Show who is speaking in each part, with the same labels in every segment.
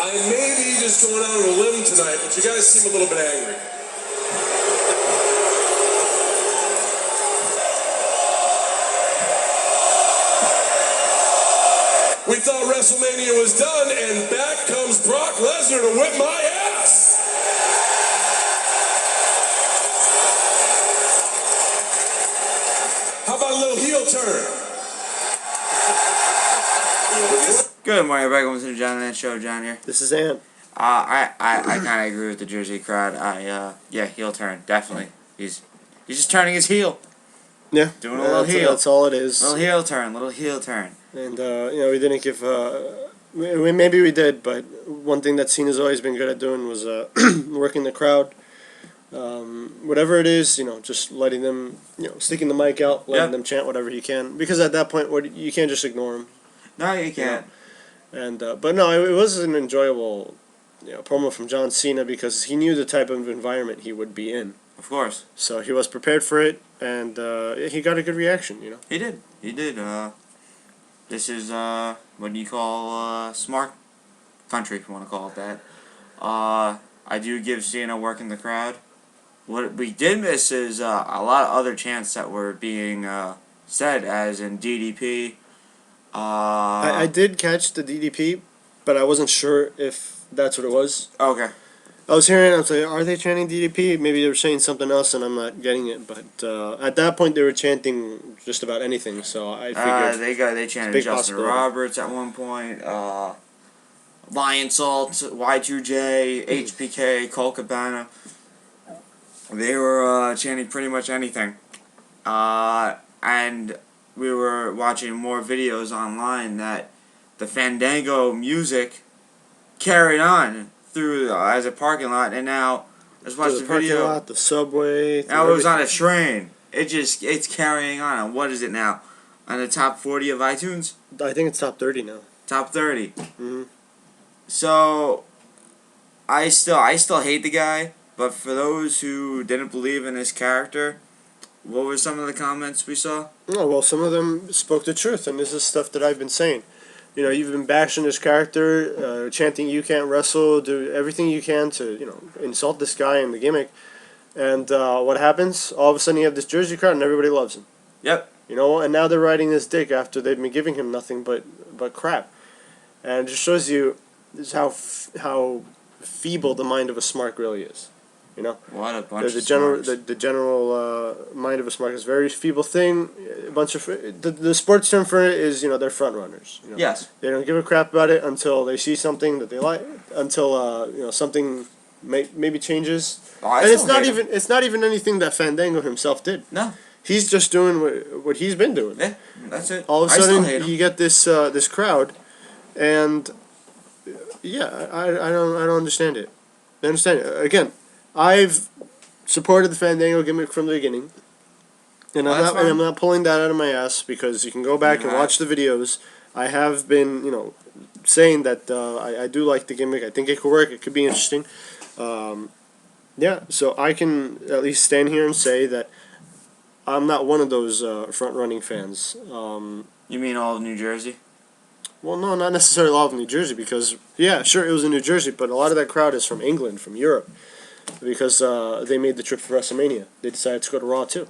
Speaker 1: I may be just going out on a limb tonight, but you guys seem a little bit angry. We thought WrestleMania was done, and back comes Brock Lesnar to whip my ass. How about a little heel turn?
Speaker 2: Good morning, everybody. Welcome to the John and Show. John here.
Speaker 3: This is Ant.
Speaker 2: I kind of agree with the Jersey crowd. Yeah, heel turn, definitely. He's just turning his heel.
Speaker 3: Yeah,
Speaker 2: doing a little heel.
Speaker 3: That's all it is.
Speaker 2: Little heel turn.
Speaker 3: And we didn't give. Maybe we did, but one thing that Cena's always been good at doing was working the crowd. Whatever it is, just letting them, sticking the mic out, letting them chant whatever he can. Because at that point, you can't just ignore them.
Speaker 2: No, you can't.
Speaker 3: And but no, it was an enjoyable, promo from John Cena because he knew the type of environment he would be in.
Speaker 2: Of course.
Speaker 3: So he was prepared for it, and he got a good reaction.
Speaker 2: He did. This is what you call smart country, if you want to call it that. I do give Cena working the crowd. What we did miss is a lot of other chants that were being said, as in DDP.
Speaker 3: I did catch the DDP, but I wasn't sure if that's what it was.
Speaker 2: Okay.
Speaker 3: I was hearing, I was like, are they chanting DDP? Maybe they were saying something else and I'm not getting it. But at that point, they were chanting just about anything, so I figured...
Speaker 2: They chanted Justin Roberts at one point, Lion Salt, Y2J, HBK, Colt Cabana. They were chanting pretty much anything. And we were watching more videos online that the Fandango music carried on through as a parking lot, and now let's watch the video.
Speaker 3: Parking lot, the subway.
Speaker 2: Now it was on a train. It's carrying on. And what is it now? On the top 40 of iTunes?
Speaker 3: I think it's top 30 now.
Speaker 2: Top 30.
Speaker 3: Mm-hmm.
Speaker 2: So I still hate the guy, but for those who didn't believe in his character, what were some of the comments we saw?
Speaker 3: Oh, well, some of them spoke the truth, and this is stuff that I've been saying. You've been bashing this character, chanting you can't wrestle, do everything you can to, insult this guy and the gimmick. And what happens? All of a sudden you have this Jersey crowd and everybody loves him.
Speaker 2: Yep.
Speaker 3: And now they're riding this dick after they've been giving him nothing but crap. And it just shows you how feeble the mind of a smart really is.
Speaker 2: What a bunch of
Speaker 3: general
Speaker 2: smarks.
Speaker 3: the general mind of a smart is a very feeble thing. A bunch of the sports term for it is they're front runners.
Speaker 2: Yes.
Speaker 3: They don't give a crap about it until they see something that they like. Until something maybe changes. And it's not even anything that Fandango himself did.
Speaker 2: No.
Speaker 3: He's just doing what he's been doing.
Speaker 2: Yeah, that's it.
Speaker 3: All of a sudden you get this this crowd, and I don't understand it. I understand it. Again, I've supported the Fandango gimmick from the beginning, and I'm not pulling that out of my ass because you can go back and watch the videos. I have been, saying that I do like the gimmick. I think it could work. It could be interesting. So I can at least stand here and say that I'm not one of those front-running fans.
Speaker 2: You mean all of New Jersey?
Speaker 3: Well, no, not necessarily all of New Jersey because, yeah, sure, it was in New Jersey, but a lot of that crowd is from England, from Europe. Because they made the trip for WrestleMania. They decided to go to Raw, too.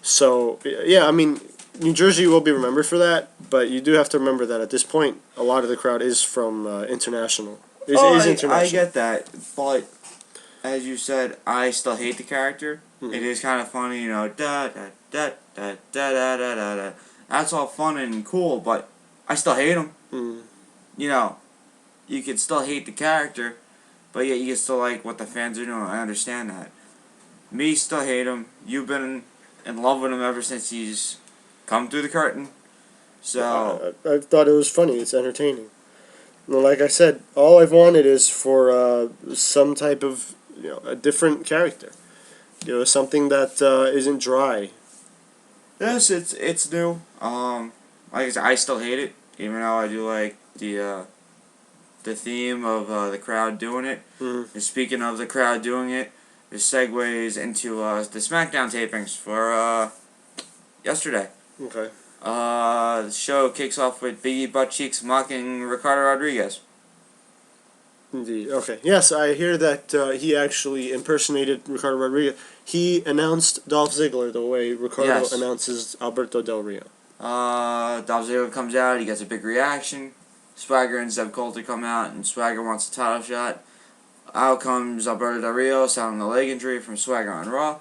Speaker 3: So, yeah, I mean, New Jersey will be remembered for that, but you do have to remember that at this point, a lot of the crowd is from international. International.
Speaker 2: I get that, but as you said, I still hate the character. Mm-hmm. It is kind of funny, da da da da da da da da. That's all fun and cool, but I still hate him.
Speaker 3: Mm-hmm.
Speaker 2: You could still hate the character, but yet you can still like what the fans are doing. I understand that. Me still hate him. You've been in love with him ever since he's come through the curtain. So
Speaker 3: I thought it was funny. It's entertaining. Like I said, all I've wanted is for some type of a different character. Something that isn't dry.
Speaker 2: Yes, it's new. Like I said, I still hate it, even though I do like the theme of the crowd doing it.
Speaker 3: Mm-hmm.
Speaker 2: And speaking of the crowd doing it, this segues into the Smackdown tapings for yesterday.
Speaker 3: Okay.
Speaker 2: The show kicks off with Biggie Butt Cheeks mocking Ricardo Rodriguez.
Speaker 3: Indeed. Okay. Yes, I hear that he actually impersonated Ricardo Rodriguez. He announced Dolph Ziggler the way Ricardo
Speaker 2: Yes.
Speaker 3: announces Alberto Del Rio.
Speaker 2: Dolph Ziggler comes out, he gets a big reaction. Swagger and Zeb Coulter come out, and Swagger wants a title shot. Out comes Alberto Del Rio, selling a leg injury from Swagger on Raw.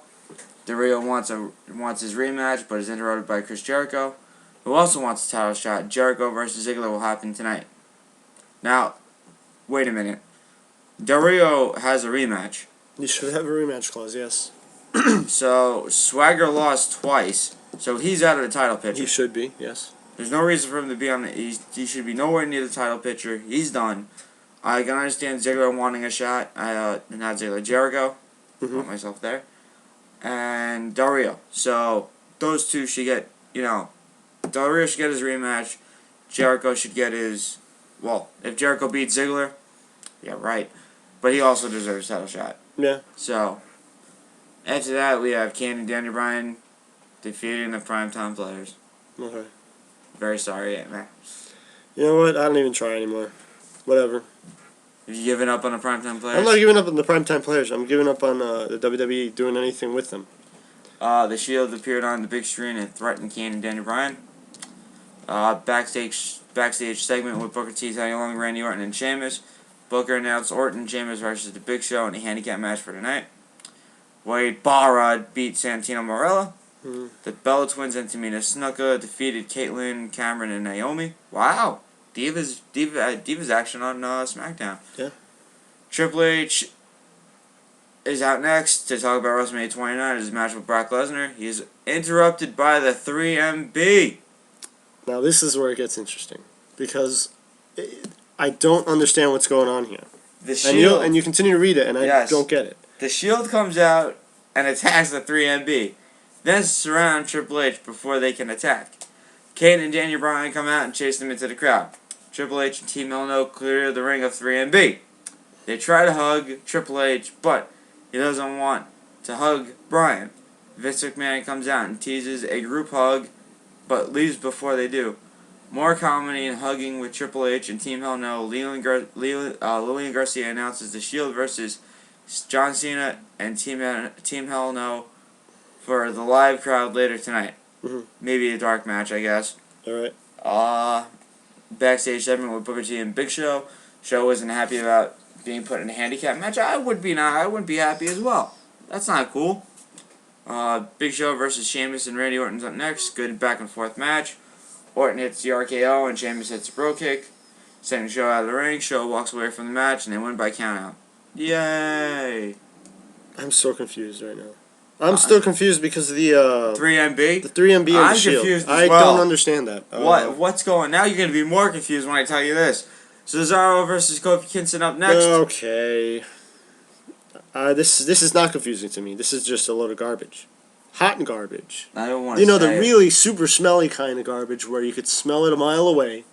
Speaker 2: Del Rio wants his rematch, but is interrupted by Chris Jericho, who also wants a title shot. Jericho versus Ziggler will happen tonight. Now, wait a minute. Del Rio has a rematch.
Speaker 3: You should have a rematch clause, yes.
Speaker 2: So, Swagger lost twice, so he's out of the title picture.
Speaker 3: He should be, yes.
Speaker 2: There's no reason for him to be on the... He should be nowhere near the title picture. He's done. I can understand Ziggler wanting a shot. Not Ziggler, Jericho. Put myself there. And Del Rio. So, those two should get, Del Rio should get his rematch. Jericho should get his... Well, if Jericho beats Ziggler, yeah, right. But he also deserves a title shot.
Speaker 3: Yeah.
Speaker 2: So, after that, we have Kane and Daniel Bryan defeating the Primetime Players.
Speaker 3: Okay.
Speaker 2: Very sorry, man.
Speaker 3: You know what? I don't even try anymore. Whatever.
Speaker 2: Have you given up on the Primetime Players?
Speaker 3: I'm not giving up on the primetime players. I'm giving up on the WWE doing anything with them.
Speaker 2: The Shield appeared on the big screen and threatened Kane and Daniel Bryan. Backstage segment with Booker T tagging along Randy Orton and Sheamus. Booker announced Orton and Sheamus versus the Big Show in a handicap match for tonight. Wade Barrett beat Santino Marella. The Bella Twins and Tamina Snuka defeated Caitlyn, Cameron, and Naomi. Wow. Divas action on SmackDown.
Speaker 3: Yeah.
Speaker 2: Triple H is out next to talk about WrestleMania 29, his match with Brock Lesnar. He is interrupted by the 3MB.
Speaker 3: Now this is where it gets interesting, because I don't understand what's going on here.
Speaker 2: The Shield.
Speaker 3: And you continue to read it, and I don't get it.
Speaker 2: The Shield comes out and attacks the 3MB. Then surround Triple H before they can attack. Kane and Daniel Bryan come out and chase them into the crowd. Triple H and Team Milano clear the ring of 3MB. They try to hug Triple H, but he doesn't want to hug Bryan. Vince McMahon comes out and teases a group hug, but leaves before they do. More comedy and hugging with Triple H and Team Hell No. Lillian Garcia announces the Shield versus John Cena and Team Hell No for the live crowd later tonight. Maybe a dark match, I guess.
Speaker 3: Alright.
Speaker 2: Backstage segment with Booker T and Big Show. Show wasn't happy about being put in a handicap match. I wouldn't be happy as well. That's not cool. Big Show versus Sheamus and Randy Orton's up next. Good back and forth match. Orton hits the RKO and Sheamus hits a bro kick. Sending Show out of the ring. Show walks away from the match and they win by countout. Yay!
Speaker 3: I'm so confused right now. I'm still confused because of the
Speaker 2: 3MB?
Speaker 3: The 3MB and the Shield.
Speaker 2: Confused as
Speaker 3: I
Speaker 2: well.
Speaker 3: don't understand that.
Speaker 2: What's going? Now you're going to be more confused when I tell you this. Cesaro versus Kofi Kingston up next.
Speaker 3: Okay. This is not confusing to me. This is just a load of garbage. Hot garbage.
Speaker 2: I don't want to
Speaker 3: the really super smelly kind of garbage where you could smell it a mile away,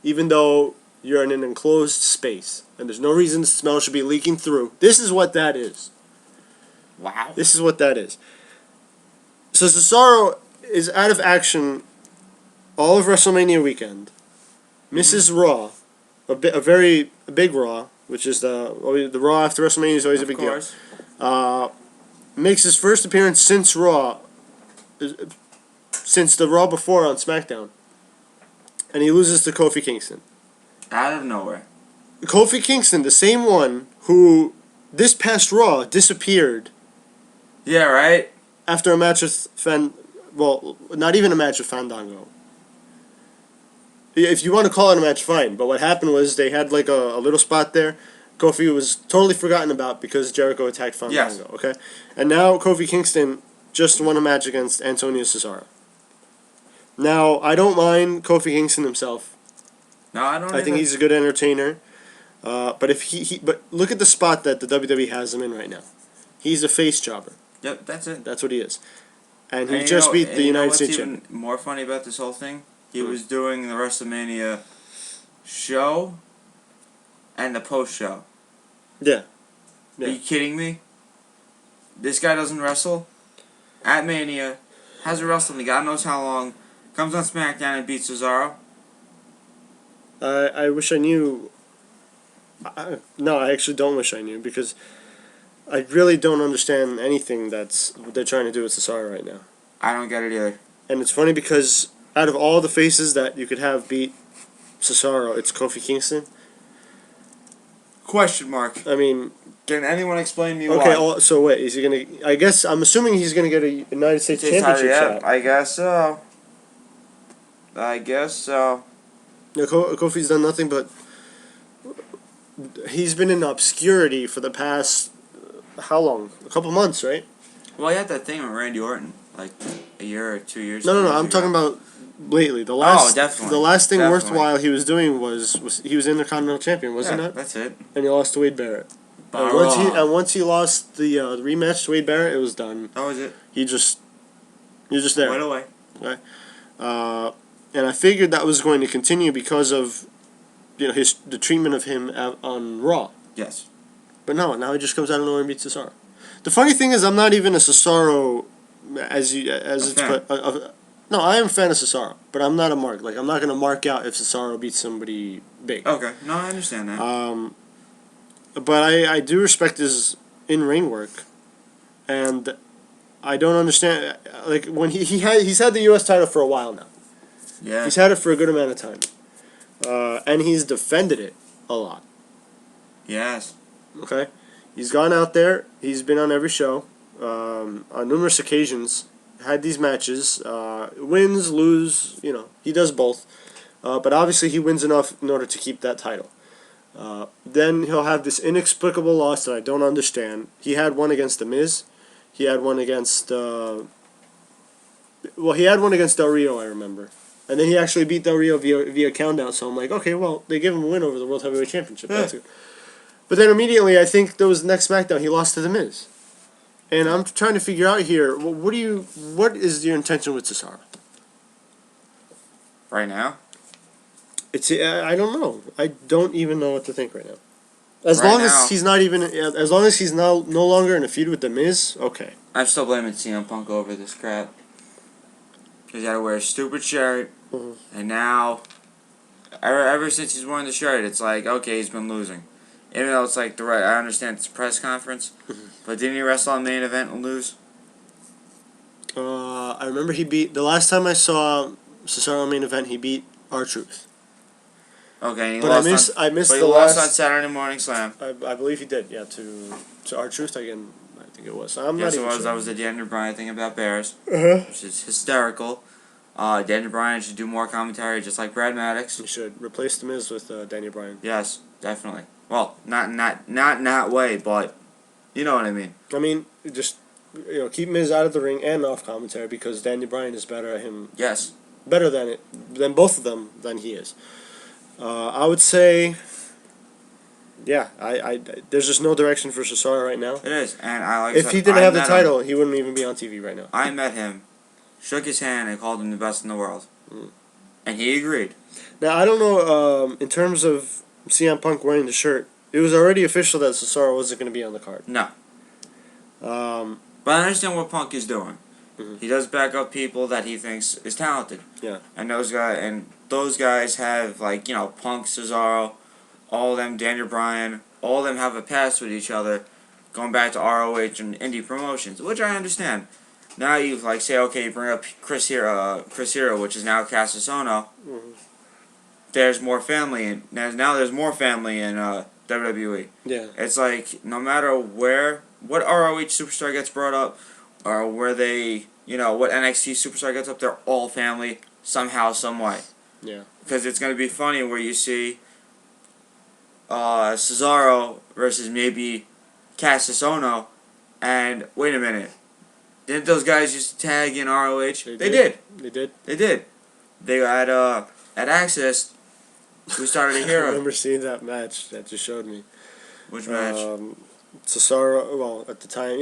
Speaker 3: even though you're in an enclosed space and there's no reason the smell should be leaking through. This is what that is.
Speaker 2: Wow.
Speaker 3: This is what that is. So Cesaro is out of action all of WrestleMania weekend. Misses Raw, a big Raw, which is the Raw after WrestleMania is always a big deal. Makes his first appearance since Raw, since the Raw before on SmackDown, and he loses to Kofi Kingston.
Speaker 2: Out of nowhere.
Speaker 3: Kofi Kingston, the same one who this past Raw disappeared.
Speaker 2: Yeah, right?
Speaker 3: After a match with not even a match with Fandango. If you want to call it a match, fine. But what happened was they had like a little spot there. Kofi was totally forgotten about because Jericho attacked Fandango.
Speaker 2: Yes.
Speaker 3: Okay, and now Kofi Kingston just won a match against Antonio Cesaro. Now I don't mind Kofi Kingston himself.
Speaker 2: No, I don't.
Speaker 3: I think he's a good entertainer. But if but look at the spot that the WWE has him in right now. He's a face jobber.
Speaker 2: Yep, that's it.
Speaker 3: That's what he is. And he just beat the United States champion.
Speaker 2: What's even more funny about this whole thing? He was doing the WrestleMania show and the post show.
Speaker 3: Yeah.
Speaker 2: Are you kidding me? This guy doesn't wrestle at Mania, hasn't wrestled in God knows how long, comes on SmackDown and beats Cesaro.
Speaker 3: I wish I knew No, I actually don't wish I knew because I really don't understand anything that's what they're trying to do with Cesaro right now.
Speaker 2: I don't get it either.
Speaker 3: And it's funny because out of all the faces that you could have beat Cesaro, it's Kofi Kingston.
Speaker 2: Question mark.
Speaker 3: I mean,
Speaker 2: Can anyone explain to me
Speaker 3: okay.
Speaker 2: why?
Speaker 3: So wait, is he gonna? I guess I'm assuming he's gonna get a United States Championship shot.
Speaker 2: I guess so. I guess so.
Speaker 3: No, Kofi's done nothing but he's been in obscurity for the past how long? A couple months, right?
Speaker 2: Well, you had that thing with Randy Orton, like a year or 2 years.
Speaker 3: No. I'm talking about lately. The last,
Speaker 2: definitely.
Speaker 3: The last thing
Speaker 2: Definitely.
Speaker 3: worthwhile he was doing was he was Intercontinental Champion, wasn't it?
Speaker 2: That's it.
Speaker 3: And he lost to Wade Barrett. And once he lost the rematch to Wade Barrett, it was done.
Speaker 2: That was it.
Speaker 3: He just there.
Speaker 2: Went away.
Speaker 3: And I figured that was going to continue because of the treatment of him on Raw.
Speaker 2: Yes.
Speaker 3: But no, now he just comes out of nowhere and beats Cesaro. The funny thing is, I'm not even a Cesaro no, I am a fan of Cesaro, but I'm not a mark. Like I'm not gonna mark out if Cesaro beats somebody big.
Speaker 2: Okay. No, I understand that.
Speaker 3: But I do respect his in-ring work, and I don't understand. Like when he's had the U.S. title for a while now.
Speaker 2: Yeah.
Speaker 3: He's had it for a good amount of time, and he's defended it a lot.
Speaker 2: Yes.
Speaker 3: Okay, he's gone out there. He's been on every show, on numerous occasions. Had these matches, wins, lose. He does both, but obviously he wins enough in order to keep that title. Then he'll have this inexplicable loss that I don't understand. He had one against The Miz. He had one against. He had one against Del Rio, I remember. And then he actually beat Del Rio via countdown, so I'm like, okay, well, they give him a win over the World Heavyweight Championship. That's good. But then immediately, I think there was the next SmackDown, he lost to The Miz. And I'm trying to figure out here, what is your intention with Cesaro?
Speaker 2: Right now?
Speaker 3: I don't know. I don't even know what to think right now. As long as he's no longer in a feud with The Miz, okay.
Speaker 2: I'm still blaming CM Punk over this crap. He's got to wear a stupid shirt, and now, ever since he's worn the shirt, it's like, okay, he's been losing. Even though it's like I understand it's a press conference, but didn't he wrestle on main event and lose?
Speaker 3: I remember the last time I saw Cesaro on main event, he beat R-Truth.
Speaker 2: Okay, and
Speaker 3: he lost
Speaker 2: on Saturday Morning Slam.
Speaker 3: I believe he did, yeah, to R-Truth again. I think it was. I'm
Speaker 2: yes,
Speaker 3: not even
Speaker 2: it was.
Speaker 3: sure.
Speaker 2: That was the Daniel Bryan thing about Bears, which is hysterical. Daniel Bryan should do more commentary, just like Brad Maddox.
Speaker 3: He should replace The Miz with Daniel Bryan.
Speaker 2: Yes, definitely. Well, not in that way, but you know what I mean.
Speaker 3: I mean, just keep Miz out of the ring and off commentary because Daniel Bryan is better at him.
Speaker 2: Yes.
Speaker 3: Better than both of them than he is. I would say. Yeah, there's just no direction for Cesaro right now.
Speaker 2: It is, and
Speaker 3: if he didn't have the title, he wouldn't even be on TV right now.
Speaker 2: I met him, shook his hand, and called him the best in the world, and he agreed.
Speaker 3: Now I don't know. In terms of CM Punk wearing the shirt, it was already official that Cesaro wasn't going to be on the card.
Speaker 2: No. But I understand what Punk is doing. He does back up people that he thinks is talented.
Speaker 3: Yeah.
Speaker 2: And those guys have Punk, Cesaro, all of them, Daniel Bryan, all of them have a past with each other, going back to ROH and indie promotions, which I understand. Now you say, okay, you bring up Chris Hero, which is now Cassius Ohno. There's more family there's more family in WWE.
Speaker 3: Yeah.
Speaker 2: It's like no matter what ROH superstar gets brought up, or where they what NXT superstar gets up, they're all family somehow, some way.
Speaker 3: Yeah.
Speaker 2: Because it's gonna be funny where you see Cesaro versus maybe Cassius Ohno, and wait a minute, didn't those guys used to tag in ROH? They did. They had at Access. We started a hero.
Speaker 3: I remember seeing that match that you showed me.
Speaker 2: Which match?
Speaker 3: Cesaro, well, at the time,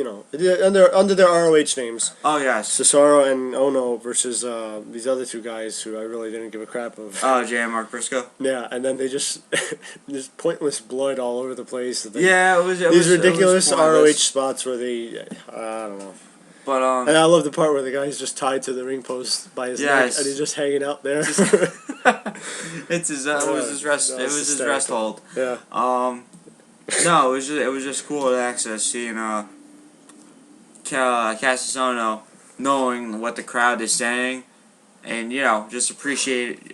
Speaker 3: under their ROH names.
Speaker 2: Oh, yes.
Speaker 3: Cesaro and Ono versus these other two guys who I really didn't give a crap of.
Speaker 2: Oh, Jay and Mark Briscoe?
Speaker 3: Yeah, and then they just pointless blood all over the place.
Speaker 2: Yeah, it was
Speaker 3: these ridiculous ROH spots where they, I don't know.
Speaker 2: But
Speaker 3: And I love the part where the guy's just tied to the ring post by his neck,
Speaker 2: Yes.
Speaker 3: and he's just hanging out there.
Speaker 2: it's his it was his rest
Speaker 3: That
Speaker 2: it
Speaker 3: was
Speaker 2: was his rest hold.
Speaker 3: Yeah.
Speaker 2: No, it was just cool to access seeing Casasono knowing what the crowd is saying, and just appreciating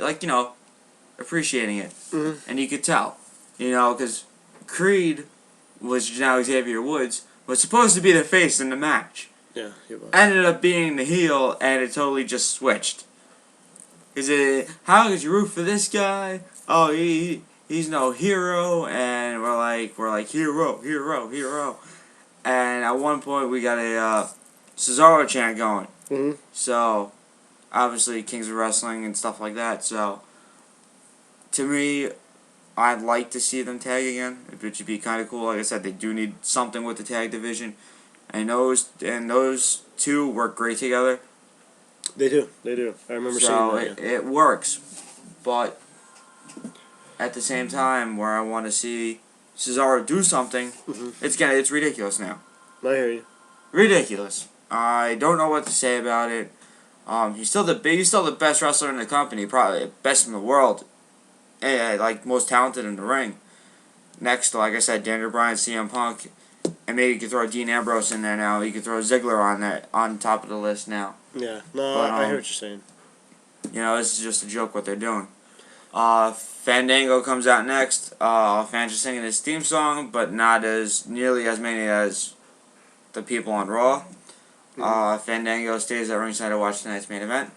Speaker 2: it, and you could tell, because Creed was now Xavier Woods was supposed to be the face in the match.
Speaker 3: Yeah, he was.
Speaker 2: Ended up being the heel, and it totally just switched. How could you root for this guy? Oh, he's no hero, and we're like hero. And at one point we got a Cesaro chant going.
Speaker 3: Mm-hmm.
Speaker 2: So obviously Kings of Wrestling and stuff like that. So to me, I'd like to see them tag again, which would be kind of cool. Like I said, they do need something with the tag division, and those two work great together.
Speaker 3: They do. I remember seeing that.
Speaker 2: So it works, but at the same time, where I want to see Cesaro do something, it's ridiculous now.
Speaker 3: I hear you.
Speaker 2: Ridiculous. I don't know what to say about it. He's still the best wrestler in the company, probably best in the world. Like most talented in the ring. Next to, like I said, Daniel Bryan, CM Punk, and maybe you could throw Dean Ambrose in there now. You could throw Ziggler on top of the list now.
Speaker 3: Yeah, no, I hear what you're saying.
Speaker 2: This is just a joke what they're doing. Fandango comes out next. Fans are singing his theme song, but not nearly as many as the people on Raw. Fandango stays at ringside to watch tonight's main event.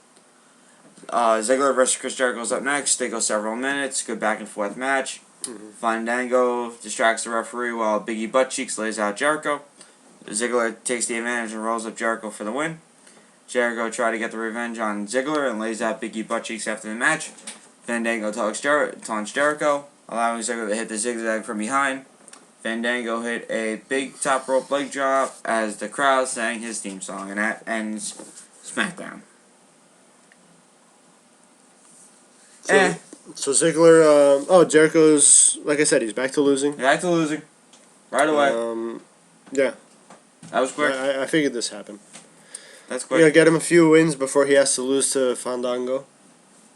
Speaker 2: Ziggler versus Chris Jericho is up next. They go several minutes. Good back and forth match. Fandango distracts the referee while Biggie Buttcheeks lays out Jericho. Ziggler takes the advantage and rolls up Jericho for the win. Jericho tries to get the revenge on Ziggler and lays out Biggie Buttcheeks after the match. Fandango taunts Jericho, allowing Ziggler to hit the zigzag from behind. Fandango hit a big top rope leg drop as the crowd sang his theme song, and that ends SmackDown.
Speaker 3: So Ziggler, Jericho's, like I said, he's back to losing.
Speaker 2: Back to losing. Right away.
Speaker 3: Yeah.
Speaker 2: That was quick.
Speaker 3: I figured this happened.
Speaker 2: That's quick.
Speaker 3: Get him a few wins before he has to lose to Fandango.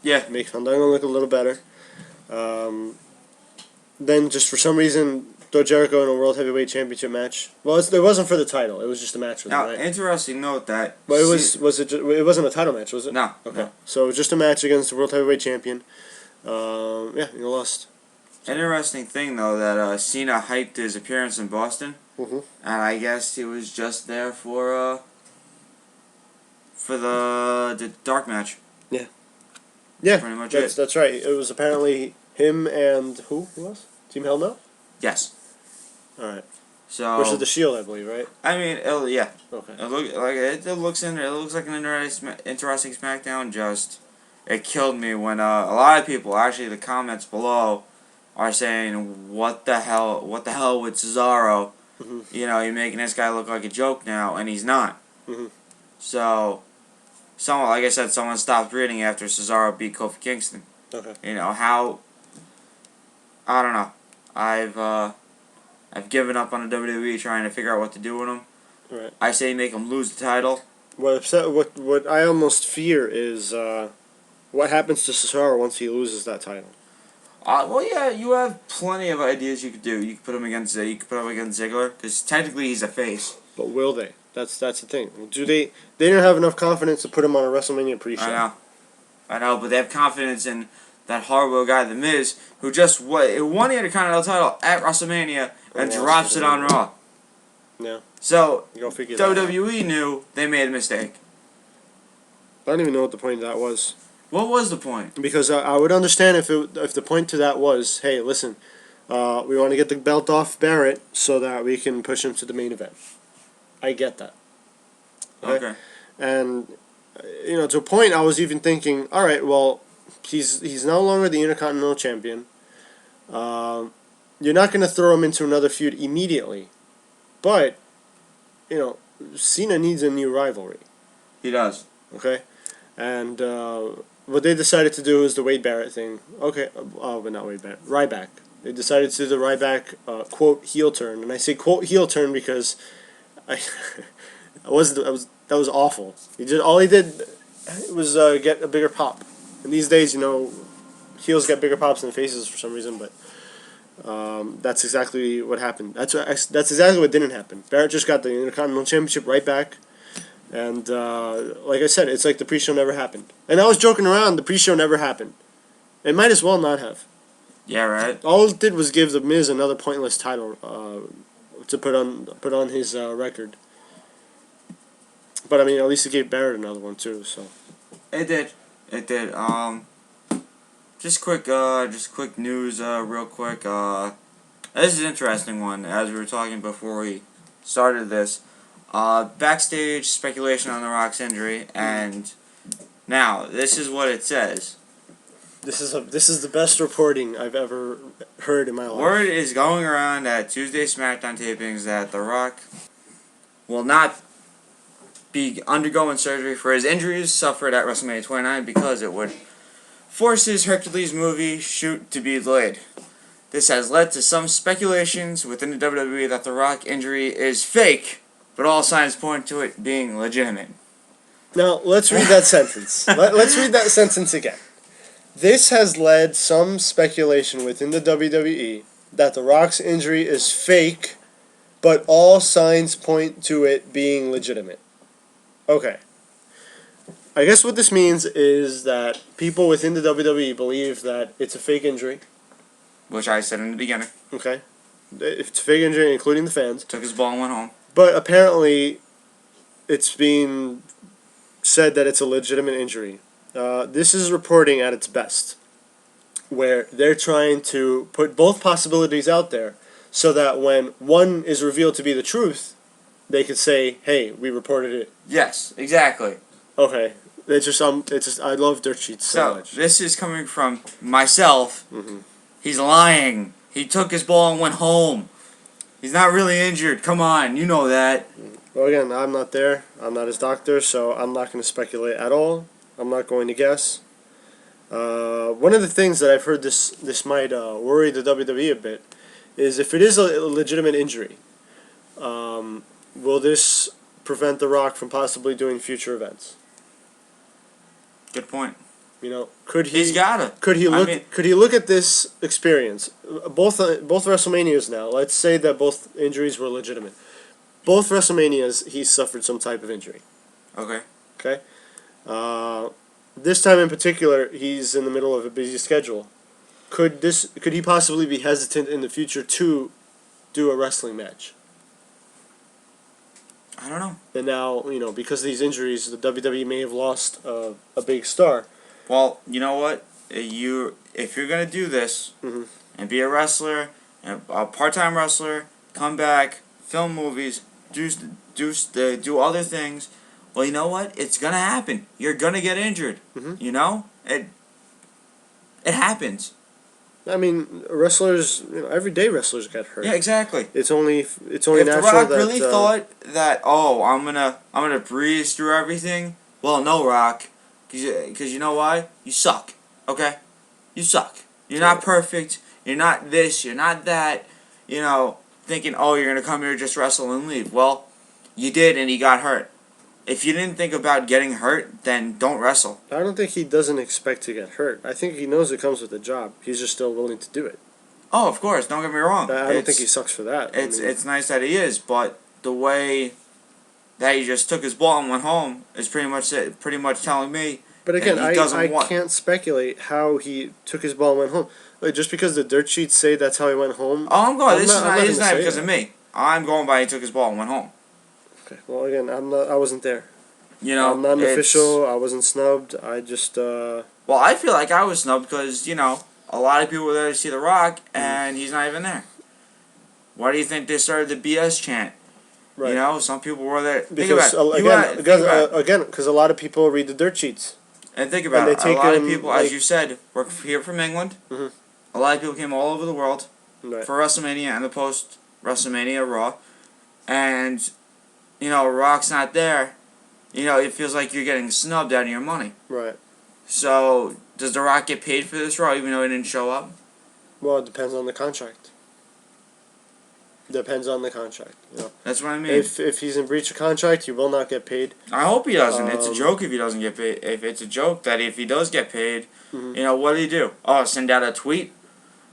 Speaker 2: Yeah.
Speaker 3: Make Fandango look a little better. Then just for some reason, throw Jericho in a World Heavyweight Championship match. Well, it wasn't for the title. It was just a match for the
Speaker 2: Now,
Speaker 3: night.
Speaker 2: interesting note that...
Speaker 3: But it wasn't a title match, was it?
Speaker 2: No.
Speaker 3: Okay.
Speaker 2: No.
Speaker 3: So it was just a match against the World Heavyweight Champion. You lost.
Speaker 2: Interesting thing, though, that Cena hyped his appearance in Boston. And I guess he was just there for the dark match.
Speaker 3: Yeah,
Speaker 2: pretty much
Speaker 3: that's right. It was apparently him and who was? Team Hell No?
Speaker 2: Yes.
Speaker 3: All right.
Speaker 2: So
Speaker 3: versus the Shield, I believe, right?
Speaker 2: I mean, yeah.
Speaker 3: Okay.
Speaker 2: It looks like an interesting SmackDown. Just it killed me when a lot of people, actually, the comments below, are saying, "What the hell with Cesaro? You're making this guy look like a joke now, and he's not." So. Like I said, someone stopped reading after Cesaro beat Kofi Kingston.
Speaker 3: Okay.
Speaker 2: How... I don't know. I've given up on the WWE trying to figure out what to do with him.
Speaker 3: Right.
Speaker 2: I say make him lose the title.
Speaker 3: What I almost fear is what happens to Cesaro once he loses that title.
Speaker 2: Well, yeah, you have plenty of ideas you could do. You could put him against Ziggler, because technically he's a face.
Speaker 3: But will they? That's the thing. Do they? They don't have enough confidence to put him on a WrestleMania pre-show.
Speaker 2: I know, but they have confidence in that horrible guy, The Miz, who just won the Intercontinental title at WrestleMania and drops it on Raw.
Speaker 3: Yeah.
Speaker 2: So
Speaker 3: Go figure that out.
Speaker 2: WWE knew they made a mistake.
Speaker 3: I don't even know what the point of that was.
Speaker 2: What was the point?
Speaker 3: Because I would understand if the point to that was, hey, listen, we want to get the belt off Barrett so that we can push him to the main event. I get that.
Speaker 2: Okay.
Speaker 3: And to a point, I was even thinking, all right, well, he's no longer the Intercontinental Champion. You're not going to throw him into another feud immediately, but Cena needs a new rivalry.
Speaker 2: He does.
Speaker 3: Okay, and what they decided to do is the Wade Barrett thing. Okay, but not Wade Barrett. Ryback. They decided to do the Ryback quote heel turn, and I say quote heel turn because I was That was awful. All he did was get a bigger pop. And these days, heels get bigger pops than faces for some reason, but that's exactly what happened. That's exactly what didn't happen. Barrett just got the Intercontinental Championship right back. And like I said, it's like the pre-show never happened. And I was joking around. The pre-show never happened. It might as well not have.
Speaker 2: Yeah, right.
Speaker 3: All it did was give the Miz another pointless title to put on his record. But I mean, at least it gave Barrett another one too. So
Speaker 2: It did. Just quick news, real quick. This is an interesting one. As we were talking before we started this, backstage speculation on The Rock's injury, and now this is what it says.
Speaker 3: this is the best reporting I've ever heard in my life.
Speaker 2: Word is going around at Tuesday Smackdown tapings that The Rock will not be undergoing surgery for his injuries suffered at WrestleMania 29 because it would force his Hercules movie shoot to be delayed. This has led to some speculations within the WWE that The Rock injury is fake, but all signs point to it being legitimate.
Speaker 3: Now let's read that sentence. Let's read that sentence again. This has led some speculation within the WWE that The Rock's injury is fake, but all signs point to it being legitimate. Okay. I guess what this means is that people within the WWE believe that it's a fake injury.
Speaker 2: Which I said in the beginning.
Speaker 3: Okay. If it's a fake injury, including the fans.
Speaker 2: Took his ball and went home.
Speaker 3: But apparently, it's being said that it's a legitimate injury. This is reporting at its best, where they're trying to put both possibilities out there so that when one is revealed to be the truth, they could say, hey, we reported it.
Speaker 2: Yes, exactly.
Speaker 3: Okay. It's just I love dirt sheets so much.
Speaker 2: This is coming from myself.
Speaker 3: Mm-hmm.
Speaker 2: He's lying. He took his ball and went home. He's not really injured. Come on, you know that.
Speaker 3: Well, again, I'm not there. I'm not his doctor, so I'm not going to speculate at all. I'm not going to guess. One of the things that I've heard this might worry the WWE a bit is if it is a legitimate injury, will this prevent The Rock from possibly doing future events?
Speaker 2: Good point.
Speaker 3: Could he?
Speaker 2: He's gotta.
Speaker 3: Could he look? Could he look at this experience? Both WrestleManias now. Let's say that both injuries were legitimate. Both WrestleManias, he suffered some type of injury.
Speaker 2: Okay.
Speaker 3: Okay. This time in particular, he's in the middle of a busy schedule. Could he possibly be hesitant in the future to do a wrestling match?
Speaker 2: I don't know.
Speaker 3: And now, because of these injuries, the WWE may have lost a big star.
Speaker 2: Well, you know what? If you're gonna do this
Speaker 3: Mm-hmm.
Speaker 2: and be a wrestler, and a part-time wrestler, come back, film movies, do other things. Well, you know what? It's gonna happen. You're gonna get injured.
Speaker 3: Mm-hmm.
Speaker 2: It happens.
Speaker 3: I mean, wrestlers. Everyday wrestlers get hurt.
Speaker 2: Yeah, exactly.
Speaker 3: It's only
Speaker 2: If
Speaker 3: natural
Speaker 2: The Rock
Speaker 3: that
Speaker 2: really thought that, I'm gonna breeze through everything. Well, no, Rock, because you know why? You suck. Okay, you suck. You're not perfect. You're not this. You're not that. Thinking, you're gonna come here, just wrestle and leave. Well, you did, and he got hurt. If you didn't think about getting hurt, then don't wrestle.
Speaker 3: I don't think he doesn't expect to get hurt. I think he knows it comes with the job. He's just still willing to do it.
Speaker 2: Oh, of course. Don't get me wrong.
Speaker 3: I don't think he sucks for that.
Speaker 2: It's nice that he is, but the way that he just took his ball and went home is pretty much telling me.
Speaker 3: But again,
Speaker 2: that he doesn't
Speaker 3: I can't speculate how he took his ball and went home. Like, just because the dirt sheets say that's how he went home.
Speaker 2: Oh, I'm going. This
Speaker 3: I'm
Speaker 2: is not because
Speaker 3: that.
Speaker 2: of me. I'm going by he took his ball and went home.
Speaker 3: Okay. Well, again, I wasn't there.
Speaker 2: I'm
Speaker 3: not an official. I wasn't snubbed. I just.
Speaker 2: Well, I feel like I was snubbed because a lot of people were there to see The Rock, and he's not even there. Why do you think they started the BS chant?
Speaker 3: Right.
Speaker 2: Some people were there.
Speaker 3: Because because a lot of people read the dirt sheets.
Speaker 2: And think about it. A lot of people, as you said, were here from England.
Speaker 3: Mm-hmm.
Speaker 2: A lot of people came all over the world
Speaker 3: Right.
Speaker 2: for WrestleMania and the post-WrestleMania Raw. And, Rock's not there. It feels like you're getting snubbed out of your money.
Speaker 3: Right.
Speaker 2: So, does The Rock get paid for this Raw even though he didn't show up?
Speaker 3: Well, it depends on the contract. Depends on the contract. You know.
Speaker 2: That's what I mean.
Speaker 3: If he's in breach of contract, he will not get paid.
Speaker 2: I hope he doesn't. It's a joke if he doesn't get paid. If it's a joke that if he does get paid,
Speaker 3: Mhm.
Speaker 2: you know, what did he do? Oh, send out a tweet?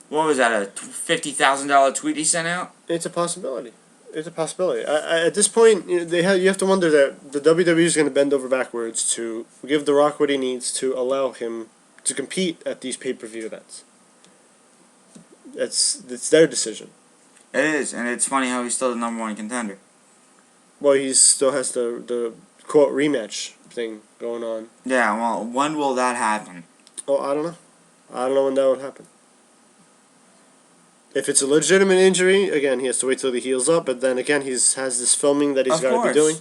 Speaker 2: What was that, a $50,000 tweet he sent out?
Speaker 3: It's a possibility. It's a possibility. At this point, you know, you have to wonder that the WWE is going to bend over backwards to give The Rock what he needs to allow him to compete at these pay-per-view events. It's their decision.
Speaker 2: It is, and it's funny how he's still the number one contender.
Speaker 3: Well, he still has the quote rematch thing going on.
Speaker 2: Yeah, well, when will that happen?
Speaker 3: Oh, I don't know. I don't know when that would happen. If it's a legitimate injury, again, he has to wait till he heals up. But then again, has this filming that he's got to be doing.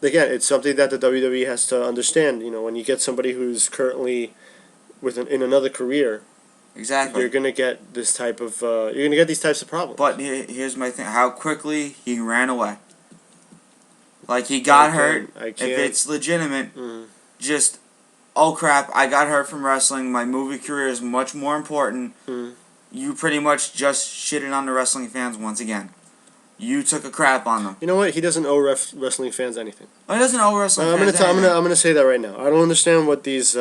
Speaker 3: Again, it's something that the WWE has to understand. You know, when you get somebody who's currently in another career,
Speaker 2: Exactly.
Speaker 3: you're gonna get this type of you're gonna get these types of problems.
Speaker 2: But here's my thing: how quickly he ran away. Like he got hurt. If it's legitimate, just oh crap! I got hurt from wrestling. My movie career is much more important. You pretty much just shitted on the wrestling fans once again. You took a crap on them.
Speaker 3: You know what? He doesn't owe wrestling fans anything.
Speaker 2: Oh, he doesn't owe wrestling fans anything.
Speaker 3: I'm gonna say that right now. I don't understand what these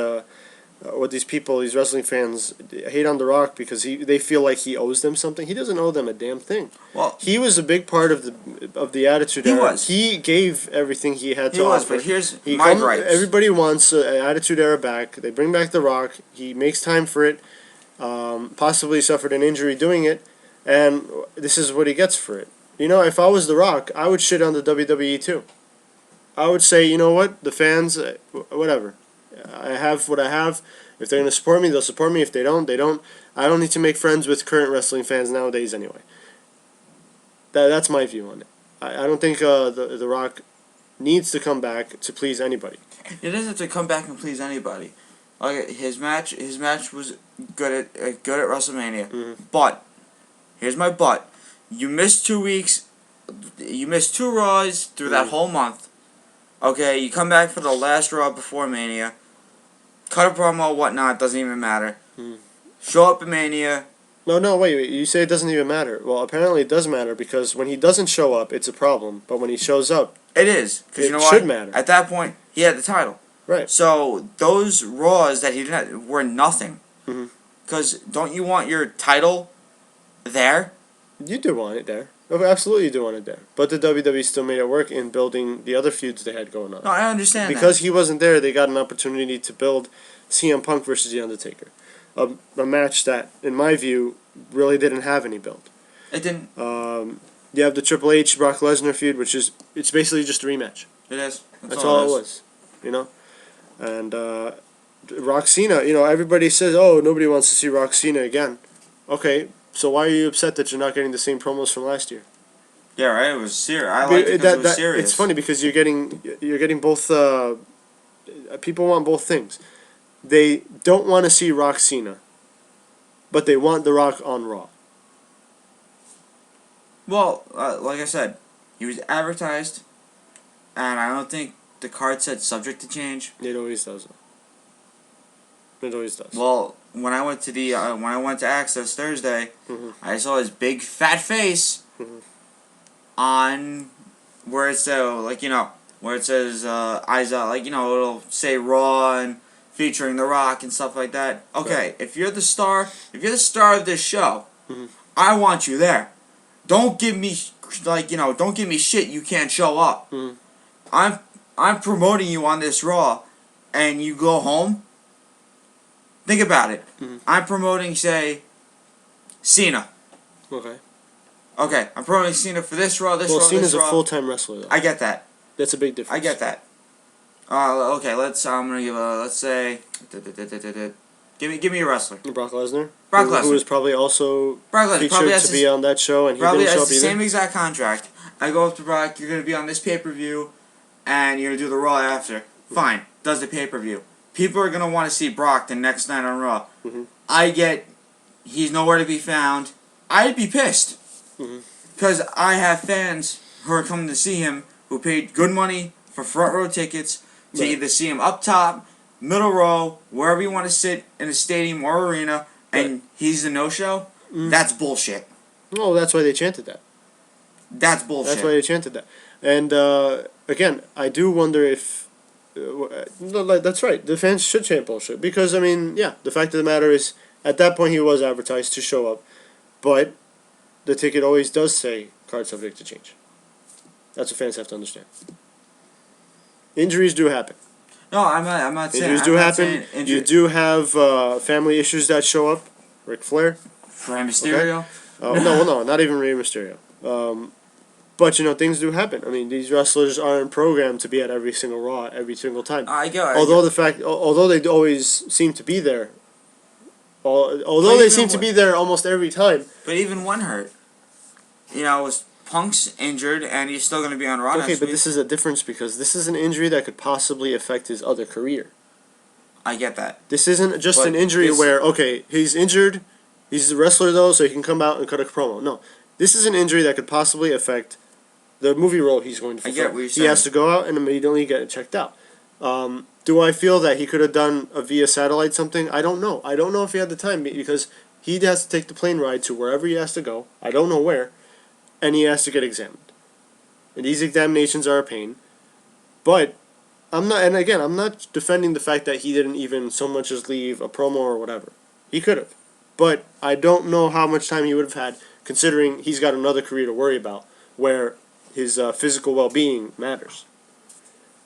Speaker 3: people, these wrestling fans, hate on The Rock because they feel like he owes them something. He doesn't owe them a damn thing.
Speaker 2: Well,
Speaker 3: he was a big part of the Attitude Era.
Speaker 2: Was.
Speaker 3: He gave everything he had to
Speaker 2: He was,
Speaker 3: offer.
Speaker 2: but here's my gripes.
Speaker 3: Everybody wants an Attitude Era back. They bring back The Rock. He makes time for it. Possibly suffered an injury doing it, and this is what he gets for it. You know, if I was The Rock, I would shit on the WWE too. I would say, you know what, the fans, whatever. I have what I have. If they're going to support me, they'll support me. If they don't, they don't. I don't need to make friends with current wrestling fans nowadays anyway. That's my view on it. I don't think the Rock needs to come back to please anybody.
Speaker 2: He doesn't have to come back and please anybody. Like his match was good at WrestleMania. But here's my but. You missed 2 weeks. You missed 2 Raws through that whole month. Okay, you come back for the last Raw before Mania. Cut a promo, whatnot, doesn't even matter. Show up at Mania.
Speaker 3: No, wait. You say it doesn't even matter. Well, apparently it does matter because when he doesn't show up, it's a problem. But when he shows up,
Speaker 2: it is. Because you know
Speaker 3: should
Speaker 2: what?
Speaker 3: matter.
Speaker 2: At that point, he had the title.
Speaker 3: Right.
Speaker 2: So those Raws that he didn't were nothing. Because don't you want your title there?
Speaker 3: You do want it there. Oh, absolutely, you do want it there. But the WWE still made it work in building the other feuds they had going on.
Speaker 2: No, I understand
Speaker 3: because he wasn't there, they got an opportunity to build CM Punk versus The Undertaker. A match that, in my view, really didn't have any build.
Speaker 2: It didn't.
Speaker 3: You have the Triple H Brock Lesnar feud, it's basically just a rematch.
Speaker 2: It is.
Speaker 3: That's all it was. You know? And Rock Cena, you know, everybody says, oh, nobody wants to see Rock Cena again. Okay, so why are you upset that you're not getting the same promos from last year?
Speaker 2: Yeah, right. It was serious. I like it because it was serious.
Speaker 3: It's funny because you're getting both. People want both things. They don't want to see Rock Cena, but they want The Rock on Raw.
Speaker 2: Well, like I said, he was advertised, and I don't think the card said subject to change.
Speaker 3: It always does. It always does.
Speaker 2: Well, when I went to Access Thursday, I saw his big fat face on where it says eyes out, like, you know, it'll say Raw and featuring The Rock and stuff like that. Okay, right. If you're the star of this show, I want you there. Don't give me don't give me shit you can't show up. I'm promoting you on this Raw, and you go home. Think about it. I'm promoting, say, Cena. Okay, I'm promoting Cena for this Raw, this Raw,
Speaker 3: Cena's
Speaker 2: this Raw.
Speaker 3: a full-time wrestler, though.
Speaker 2: I get that.
Speaker 3: That's a big difference.
Speaker 2: I get that. Okay, I'm gonna give let's say, give me a wrestler.
Speaker 3: Brock Lesnar.
Speaker 2: Brock Lesnar.
Speaker 3: Who was probably also featured to be on that show, and he didn't show up either.
Speaker 2: Probably has the same exact contract. I go up to Brock, you're gonna be on this pay-per-view, and you're gonna do the Raw after. Fine, does the pay-per-view. People are going to want to see Brock the next night on Raw. I get he's nowhere to be found. I'd be pissed. Because I have fans who are coming to see him who paid good money for front row tickets to either see him up top, middle row, wherever you want to sit in a stadium or arena, and he's a no-show. That's bullshit.
Speaker 3: Oh, that's why they chanted that.
Speaker 2: That's bullshit.
Speaker 3: That's why they chanted that. And again, I do wonder if no, that's right. The fans should chant bullshit because I mean, yeah. The fact of the matter is, at that point, he was advertised to show up, but the ticket always does say card subject to change. That's what fans have to understand. Injuries do happen.
Speaker 2: No, I'm not saying
Speaker 3: Injuries do happen. You do have family issues that show up. Ric Flair.
Speaker 2: Rey Mysterio.
Speaker 3: Okay. No, not even Rey Mysterio. But you know, things do happen. I mean, these wrestlers aren't programmed to be at every single Raw every single time. Although they always seem to be there. Although they seem to be there almost every time.
Speaker 2: But even one hurt. You know, Punk's injured and he's still going to be on Raw next week.
Speaker 3: Okay, but this is a difference because this is an injury that could possibly affect his other career.
Speaker 2: I get that.
Speaker 3: This isn't just an injury where, okay, he's injured, he's a wrestler though, so he can come out and cut a promo. No. This is an injury that could possibly affect the movie role he's going to fulfill.
Speaker 2: I get what you're saying.
Speaker 3: He has to go out and immediately get it checked out. Do I feel that he could have done a via satellite something? I don't know. I don't know if he had the time because he has to take the plane ride to wherever he has to go. I don't know where. And he has to get examined. And these examinations are a pain. But I'm not defending the fact that he didn't even so much as leave a promo or whatever. He could have. But I don't know how much time he would have had considering he's got another career to worry about where his physical well-being matters.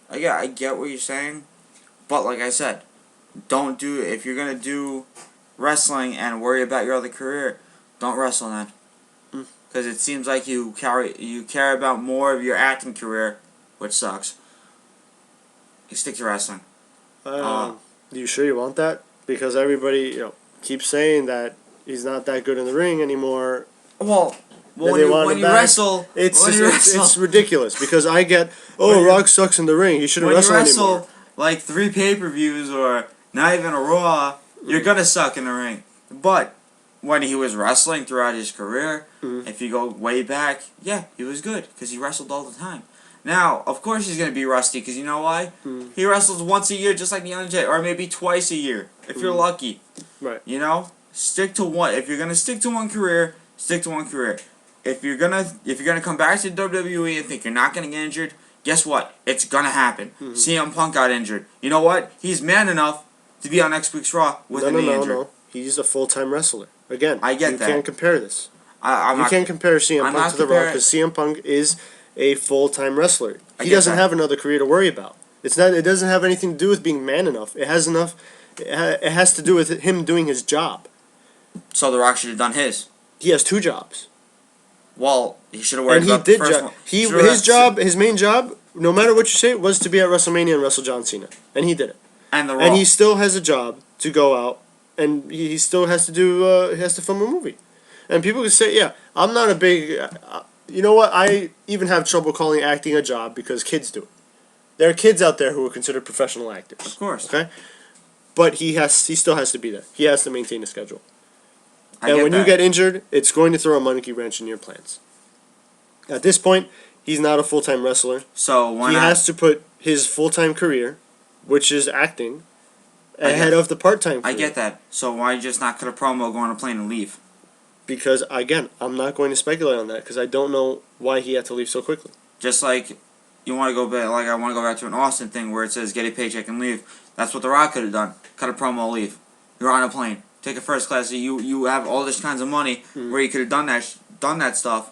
Speaker 2: I get what you're saying. But like I said, if you're going to do wrestling and worry about your other career, don't wrestle then. Because it seems like you care about more of your acting career, which sucks. You stick to wrestling.
Speaker 3: You sure you want that? Because everybody, keeps saying that he's not that good in the ring anymore.
Speaker 2: Well, when you wrestle,
Speaker 3: it's ridiculous. Because I get, Rock sucks in the ring. He shouldn't wrestle anymore.
Speaker 2: When you wrestle like 3 pay-per-views or not even a Raw, you're gonna suck in the ring. But when he was wrestling throughout his career, if you go way back, yeah, he was good because he wrestled all the time. Now, of course he's going to be rusty because you know why? He wrestles once a year just like the Undertaker, or maybe twice a year if you're lucky.
Speaker 3: Right.
Speaker 2: You know? Stick to one. If you're going to stick to one career, stick to one career. If you're going to come back to WWE and think you're not going to get injured, guess what? It's going to happen. CM Punk got injured. You know what? He's man enough to be on next week's Raw with a knee injury.
Speaker 3: No. He's a full-time wrestler. Again,
Speaker 2: I get that.
Speaker 3: You can't compare this. You can't compare CM Punk to The Rock because CM Punk is a full-time wrestler. He doesn't have another career to worry about. It doesn't have anything to do with being man enough. It has to do with him doing his job.
Speaker 2: So The Rock should have done his.
Speaker 3: He has 2 jobs.
Speaker 2: Well, he should have worried about the first one.
Speaker 3: His main job, no matter what you say, was to be at WrestleMania and wrestle John Cena, and he did it. And he still has a job to go out, and he still has to film a movie. And people can say, yeah, I'm not a big. You know what? I even have trouble calling acting a job because kids do it. There are kids out there who are considered professional actors.
Speaker 2: Of course.
Speaker 3: Okay? But he still has to be there. He has to maintain a schedule. And when you get injured, it's going to throw a monkey wrench in your plans. At this point, he's not a full-time wrestler.
Speaker 2: So
Speaker 3: he has to put his full-time career, which is acting, ahead of the part-time career.
Speaker 2: I get that. So why just not cut a promo, go on a plane, and leave?
Speaker 3: Because, again, I'm not going to speculate on that because I don't know why he had to leave so quickly.
Speaker 2: Just like you want to go back, like I want to go back to an Austin thing where it says get a paycheck and leave. That's what The Rock could have done. Cut a promo, leave. You're on a plane. Take a first class. You have all this kinds of money where you could have done that stuff,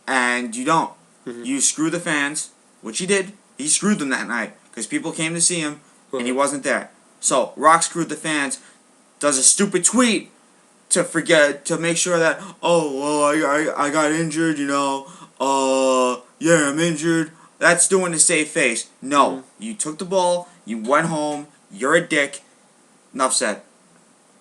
Speaker 2: and you don't. You screw the fans, which he did. He screwed them that night because people came to see him and he wasn't there. So Rock screwed the fans. Does a stupid tweet to make sure that I got injured. I'm injured. That's doing to save face. No, you took the ball. You went home. You're a dick. Enough said.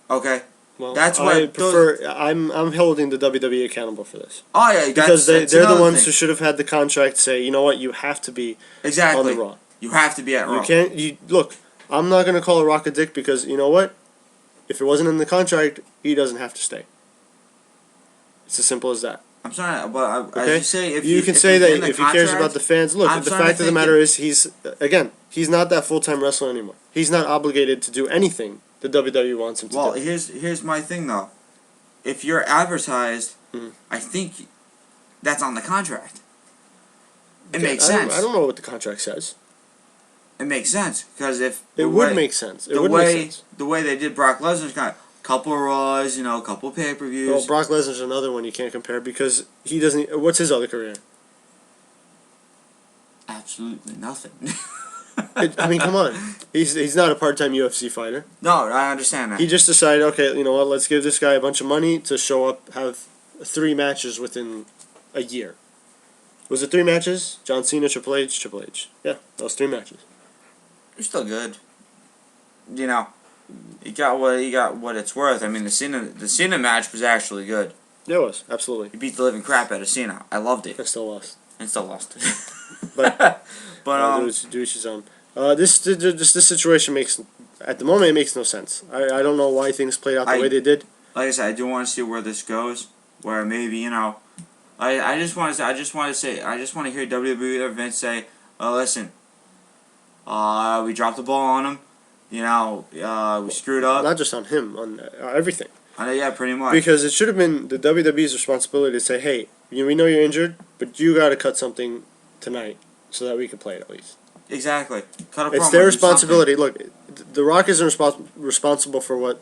Speaker 2: Okay.
Speaker 3: Well,
Speaker 2: that's what
Speaker 3: I prefer. I'm holding the WWE accountable for this.
Speaker 2: Oh yeah,
Speaker 3: because they're the ones who should have had the contract say, you know what, you have to be on the Raw.
Speaker 2: You have to be at Raw.
Speaker 3: You can't. Look. I'm not gonna call Rock a dick because you know what? If it wasn't in the contract, he doesn't have to stay. It's as simple as that.
Speaker 2: I'm sorry, but as you say, if
Speaker 3: you can say that if he cares about the fans. Look, the fact of the matter is, he's not that full-time wrestler anymore. He's not obligated to do anything the WWE wants him to do.
Speaker 2: Well, here's my thing though. If you're advertised I think that's on the contract. It
Speaker 3: Okay,
Speaker 2: makes sense.
Speaker 3: I don't know what the contract says.
Speaker 2: It makes sense because if
Speaker 3: It would make sense. It would make sense.
Speaker 2: The way they did Brock Lesnar's got a couple of Raws, a couple of pay-per-views.
Speaker 3: Well, Brock Lesnar's another one you can't compare because he doesn't. What's his other career?
Speaker 2: Absolutely nothing.
Speaker 3: I mean, come on. He's not a part-time UFC fighter.
Speaker 2: No, I understand that.
Speaker 3: He just decided, okay, you know what? Let's give this guy a bunch of money to show up, have 3 matches within a year. Was it 3 matches? John Cena, Triple H, Triple H. Yeah, that was 3 matches.
Speaker 2: You're still good. You got what it's worth. I mean, the Cena match was actually good.
Speaker 3: Yeah, it was absolutely.
Speaker 2: He beat the living crap out of Cena. I loved it.
Speaker 3: I still lost.
Speaker 2: And still lost.
Speaker 3: But do what she's on. This situation makes, at the moment, it makes no sense. I don't know why things played out the way they did.
Speaker 2: Like I said, I do want to see where this goes. Where maybe I just want to hear WWE or Vince say, "Oh, listen, we dropped the ball on him. We screwed up."
Speaker 3: Not just on him, on everything.
Speaker 2: Yeah, pretty much.
Speaker 3: Because it should have been the WWE's responsibility to say, "Hey, we know you're injured, but you got to cut something tonight so that we can play it at least."
Speaker 2: Exactly. Cut a promo,
Speaker 3: it's their
Speaker 2: do
Speaker 3: responsibility. Look, The Rock isn't responsible for what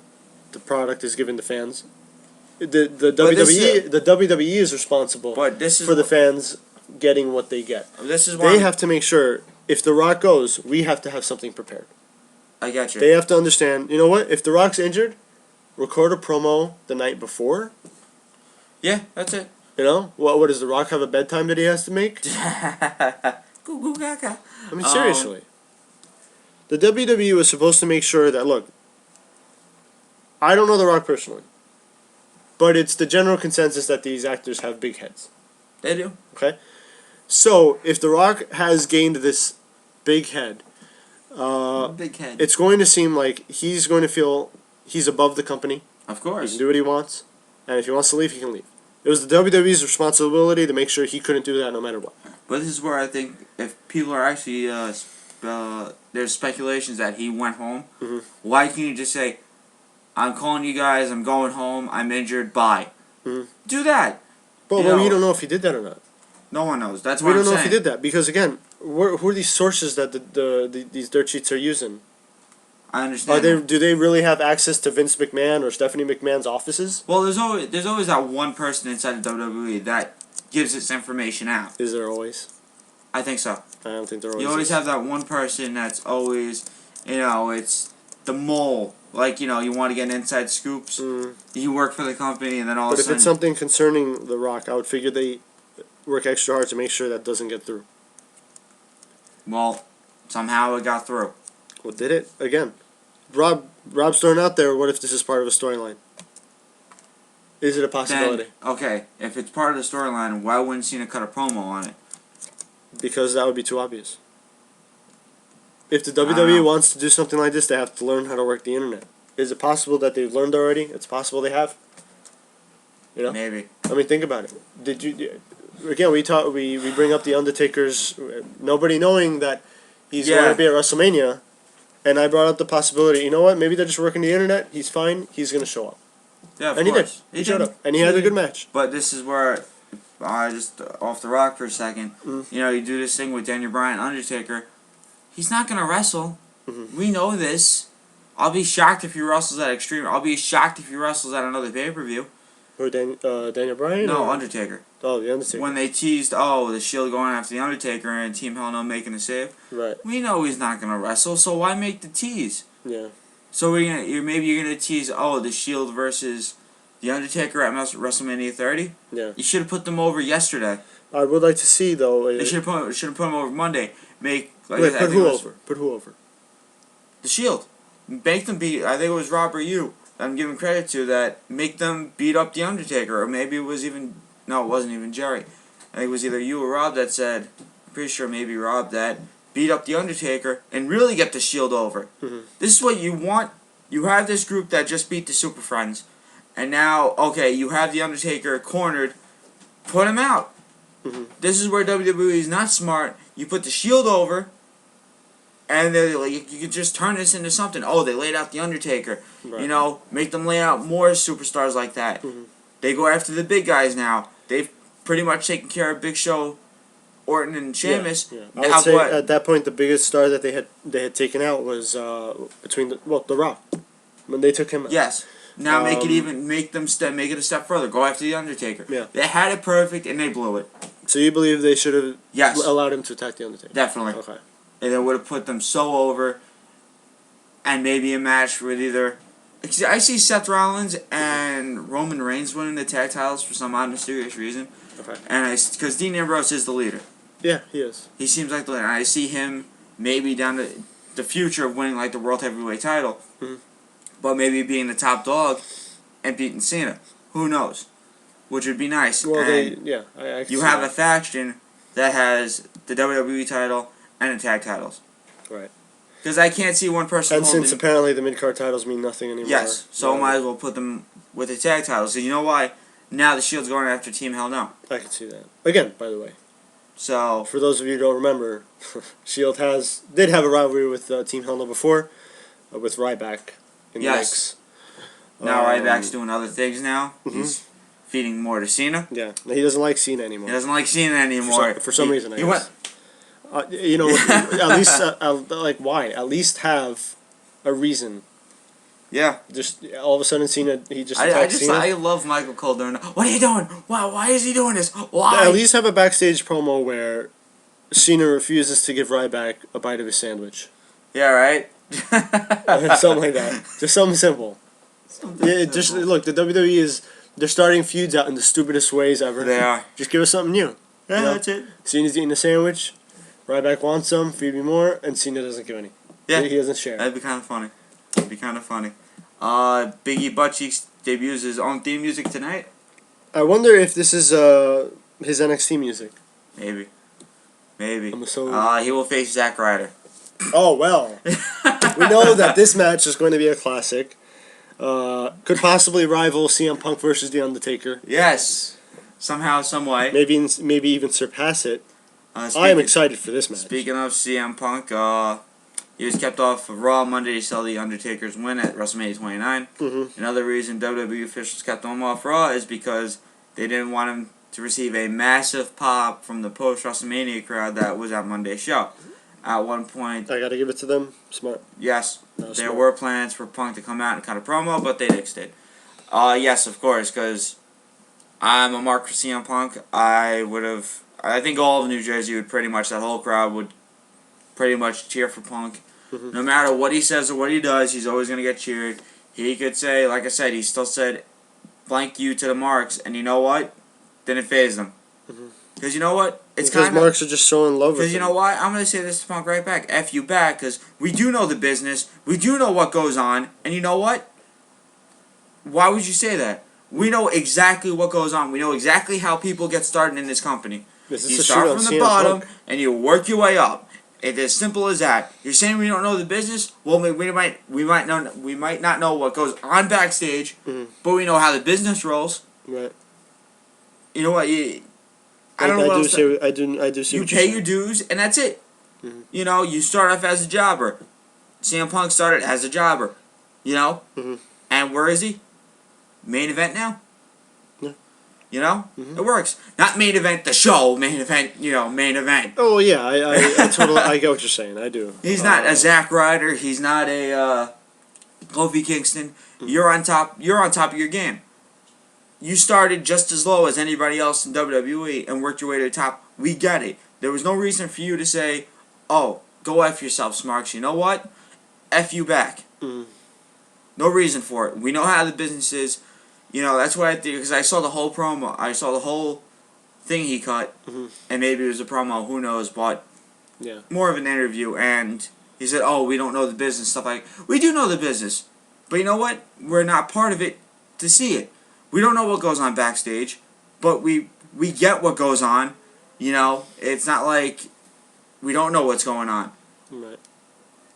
Speaker 3: the product is given to fans. The WWE is responsible
Speaker 2: for
Speaker 3: the fans getting what they get.
Speaker 2: This is why
Speaker 3: they have to make sure if The Rock goes, we have to have something prepared.
Speaker 2: I got you.
Speaker 3: They have to understand. You know what? If The Rock's injured, record a promo the night before.
Speaker 2: Yeah, that's it.
Speaker 3: What does The Rock have a bedtime that he has to make? I mean, seriously. The WWE was supposed to make sure that, look, I don't know The Rock personally, but it's the general consensus that these actors have big heads.
Speaker 2: They do.
Speaker 3: Okay? So, if The Rock has gained this big head, it's going to seem like he's going to feel he's above the company.
Speaker 2: Of course.
Speaker 3: He can do what he wants, and if he wants to leave, he can leave. It was the WWE's responsibility to make sure he couldn't do that no matter what.
Speaker 2: But this is where I think if people are actually, there's speculations that he went home, why can't you just say, "I'm calling you guys, I'm going home, I'm injured, bye." Do that.
Speaker 3: But we don't know if he did that or not.
Speaker 2: No one knows. That's what
Speaker 3: we
Speaker 2: I'm
Speaker 3: don't know
Speaker 2: saying.
Speaker 3: if he did that because again, who are these sources that these dirt sheets are using?
Speaker 2: I understand.
Speaker 3: Do they really have access to Vince McMahon or Stephanie McMahon's offices?
Speaker 2: Well, there's always that one person inside the WWE that gives this information out.
Speaker 3: Is there always?
Speaker 2: I think so.
Speaker 3: I don't think there always.
Speaker 2: You always have that one person that's always, it's the mole. Like, you want to get inside scoops. You work for the company, and then all of a sudden.
Speaker 3: But if it's something concerning The Rock, I would figure they work extra hard to make sure that doesn't get through.
Speaker 2: Well, somehow it got through.
Speaker 3: Well, did it? Again, Rob's throwing out there, what if this is part of a storyline? Is it a possibility?
Speaker 2: Then, okay, if it's part of the storyline, why wouldn't Cena cut a promo on it?
Speaker 3: Because that would be too obvious. If the WWE wants to do something like this, they have to learn how to work the internet. Is it possible that they've learned already? It's possible they have.
Speaker 2: Maybe.
Speaker 3: I mean, think about it. Did you? Again, we bring up the Undertaker's nobody knowing that he's going to be at WrestleMania, and I brought up the possibility. You know what? Maybe they're just working the internet. He's fine. He's going to show up.
Speaker 2: Yeah, of
Speaker 3: and
Speaker 2: course.
Speaker 3: He showed up, and he had a good match.
Speaker 2: But this is where just off the rock for a second. You do this thing with Daniel Bryan, Undertaker. He's not going to wrestle. We know this. I'll be shocked if he wrestles at Extreme. I'll be shocked if he wrestles at another pay-per-view.
Speaker 3: Who, Daniel Bryan?
Speaker 2: No, Undertaker.
Speaker 3: Oh, the Undertaker.
Speaker 2: When they teased, the Shield going after the Undertaker and Team Hell No making a save.
Speaker 3: Right.
Speaker 2: We know he's not going to wrestle, so why make the tease?
Speaker 3: Yeah.
Speaker 2: So maybe you're going to tease, the Shield versus the Undertaker at WrestleMania 30?
Speaker 3: Yeah.
Speaker 2: You should have put them over yesterday.
Speaker 3: I would like to see, though.
Speaker 2: They should have put them over Monday.
Speaker 3: Put who over? Put who over?
Speaker 2: The Shield. Make them beat. I think it was Rob or you. I'm giving credit to that. Make them beat up the Undertaker, or maybe it was even it wasn't even Jerry. I think it was either you or Rob that said. I'm pretty sure maybe Rob that beat up the Undertaker and really get the Shield over. This is what you want. You have this group that just beat the Super Friends, and now you have the Undertaker cornered. Put him out. This is where WWE is not smart. You put the Shield over, and they're like, you could just turn this into something. Oh, they laid out the Undertaker. Right. Make them lay out more superstars like that. They go after the big guys now. They've pretty much taken care of Big Show, Orton, and Sheamus.
Speaker 3: Yeah. I
Speaker 2: Now
Speaker 3: would say
Speaker 2: what?
Speaker 3: at that point the biggest star that they had taken out was The Rock when they took him out.
Speaker 2: Yes. Now make it a step further. Go after the Undertaker.
Speaker 3: Yeah.
Speaker 2: They had it perfect and they blew it.
Speaker 3: So you believe they should have
Speaker 2: Yes.
Speaker 3: allowed him to attack the Undertaker?
Speaker 2: Definitely.
Speaker 3: Okay.
Speaker 2: And it would have put them so over. And maybe a match with either. I see Seth Rollins and Roman Reigns winning the tag titles for some odd mysterious reason.
Speaker 3: Okay.
Speaker 2: And because Dean Ambrose is the leader.
Speaker 3: Yeah, he is.
Speaker 2: He seems like the leader. And I see him maybe down the future of winning like the World Heavyweight title.
Speaker 3: Mm-hmm.
Speaker 2: But maybe being the top dog and beating Cena. Who knows? Which would be nice.
Speaker 3: Well,
Speaker 2: and
Speaker 3: I can
Speaker 2: you
Speaker 3: see
Speaker 2: have
Speaker 3: that.
Speaker 2: a faction that has the WWE title and the tag titles.
Speaker 3: Right.
Speaker 2: Because I can't see one person
Speaker 3: And
Speaker 2: holding...
Speaker 3: since apparently the mid-card titles mean nothing anymore.
Speaker 2: Yes, so might as well put them with the tag titles. So you know why? Now the Shield's going after Team Hell No.
Speaker 3: I can see that. Again, by the way,
Speaker 2: So...
Speaker 3: for those of you who don't remember, Shield did have a rivalry with Team Hell No before, with Ryback in the mix.
Speaker 2: Now Ryback's doing other things now. He's feeding more to Cena.
Speaker 3: Yeah, he doesn't like Cena anymore.
Speaker 2: He doesn't like Cena anymore.
Speaker 3: For some reason, I
Speaker 2: he
Speaker 3: guess. You know, at least, like, why? At least have a reason.
Speaker 2: Yeah.
Speaker 3: Just all of a sudden, Cena, he just attacks Cena.
Speaker 2: I love Michael Cole doing that. What are you doing? Why is he doing this? Why?
Speaker 3: At least have a backstage promo where Cena refuses to give Ryback a bite of his sandwich.
Speaker 2: Yeah, right?
Speaker 3: Something like that. Just something simple. Just look, the WWE they're starting feuds out in the stupidest ways ever.
Speaker 2: They are.
Speaker 3: Just give us something new.
Speaker 2: Yeah,
Speaker 3: You know?
Speaker 2: that's it.
Speaker 3: Cena's eating a sandwich, Ryback wants some, feed me more, and Cena doesn't give any.
Speaker 2: Yeah.
Speaker 3: He doesn't share.
Speaker 2: That'd be kind of funny. Biggie Buttcheeks debuts his own theme music tonight.
Speaker 3: I wonder if this is his NXT music.
Speaker 2: Maybe.
Speaker 3: I'm assuming.
Speaker 2: He will face Zack Ryder.
Speaker 3: Oh, well. We know that this match is going to be a classic. Could possibly rival CM Punk versus The Undertaker.
Speaker 2: Yes. Somehow, some way.
Speaker 3: Maybe even surpass it. I am excited for this match.
Speaker 2: Speaking of CM Punk, he was kept off of Raw Monday to sell The Undertaker's win at WrestleMania 29. Another reason WWE officials kept him off Raw is because they didn't want him to receive a massive pop from the post-WrestleMania crowd that was at Monday's show. At one point...
Speaker 3: I gotta give it to them. Smart.
Speaker 2: Yes, there
Speaker 3: smart.
Speaker 2: were plans for Punk to come out and cut a promo, but they nixed it. Yes, of course, because I'm a mark for CM Punk. I think all of New Jersey would that whole crowd would pretty much cheer for Punk. No matter what he says or what he does, he's always going to get cheered. He could say, like I said, he still said, blank you to the marks, and you know what? Didn't faze them. Because you know what?
Speaker 3: Because marks are just so in love with him.
Speaker 2: Because you know what? I'm going to say this to Punk right back. F you back, because we do know the business. We do know what goes on. And you know what? Why would you say that? We know exactly what goes on. We know exactly how people get started in this company. You start from the bottom, and you work your way up. It's as simple as that. You're saying we don't know the business? Well, we might not know what goes on backstage, but we know how the business rolls.
Speaker 3: Right.
Speaker 2: You know what? I
Speaker 3: do see.
Speaker 2: You pay your dues, and that's it. You know, you start off as a jobber. CM Punk started as a jobber. You know, and where is he? Main event now.
Speaker 3: Yeah.
Speaker 2: You know, it works. Not main event the show. Main event. You know, main event.
Speaker 3: Oh yeah, I totally I get what you're saying. I do.
Speaker 2: He's not a Zack Ryder. He's not a Kofi Kingston. You're on top. You're on top of your game. You started just as low as anybody else in WWE and worked your way to the top. We get it. There was no reason for you to say, "Oh, go F yourself, Smarks." You know what? F you back. No reason for it. We know how the business is. You know, that's what I think, because I saw the whole promo. I saw the whole thing he cut, and maybe it was a promo, who knows, but more of an interview, and he said, oh, we don't know the business, stuff like that. We do know the business, but you know what? We're not part of it to see it. We don't know what goes on backstage, but we get what goes on. You know, it's not like we don't know what's going on.
Speaker 3: Right.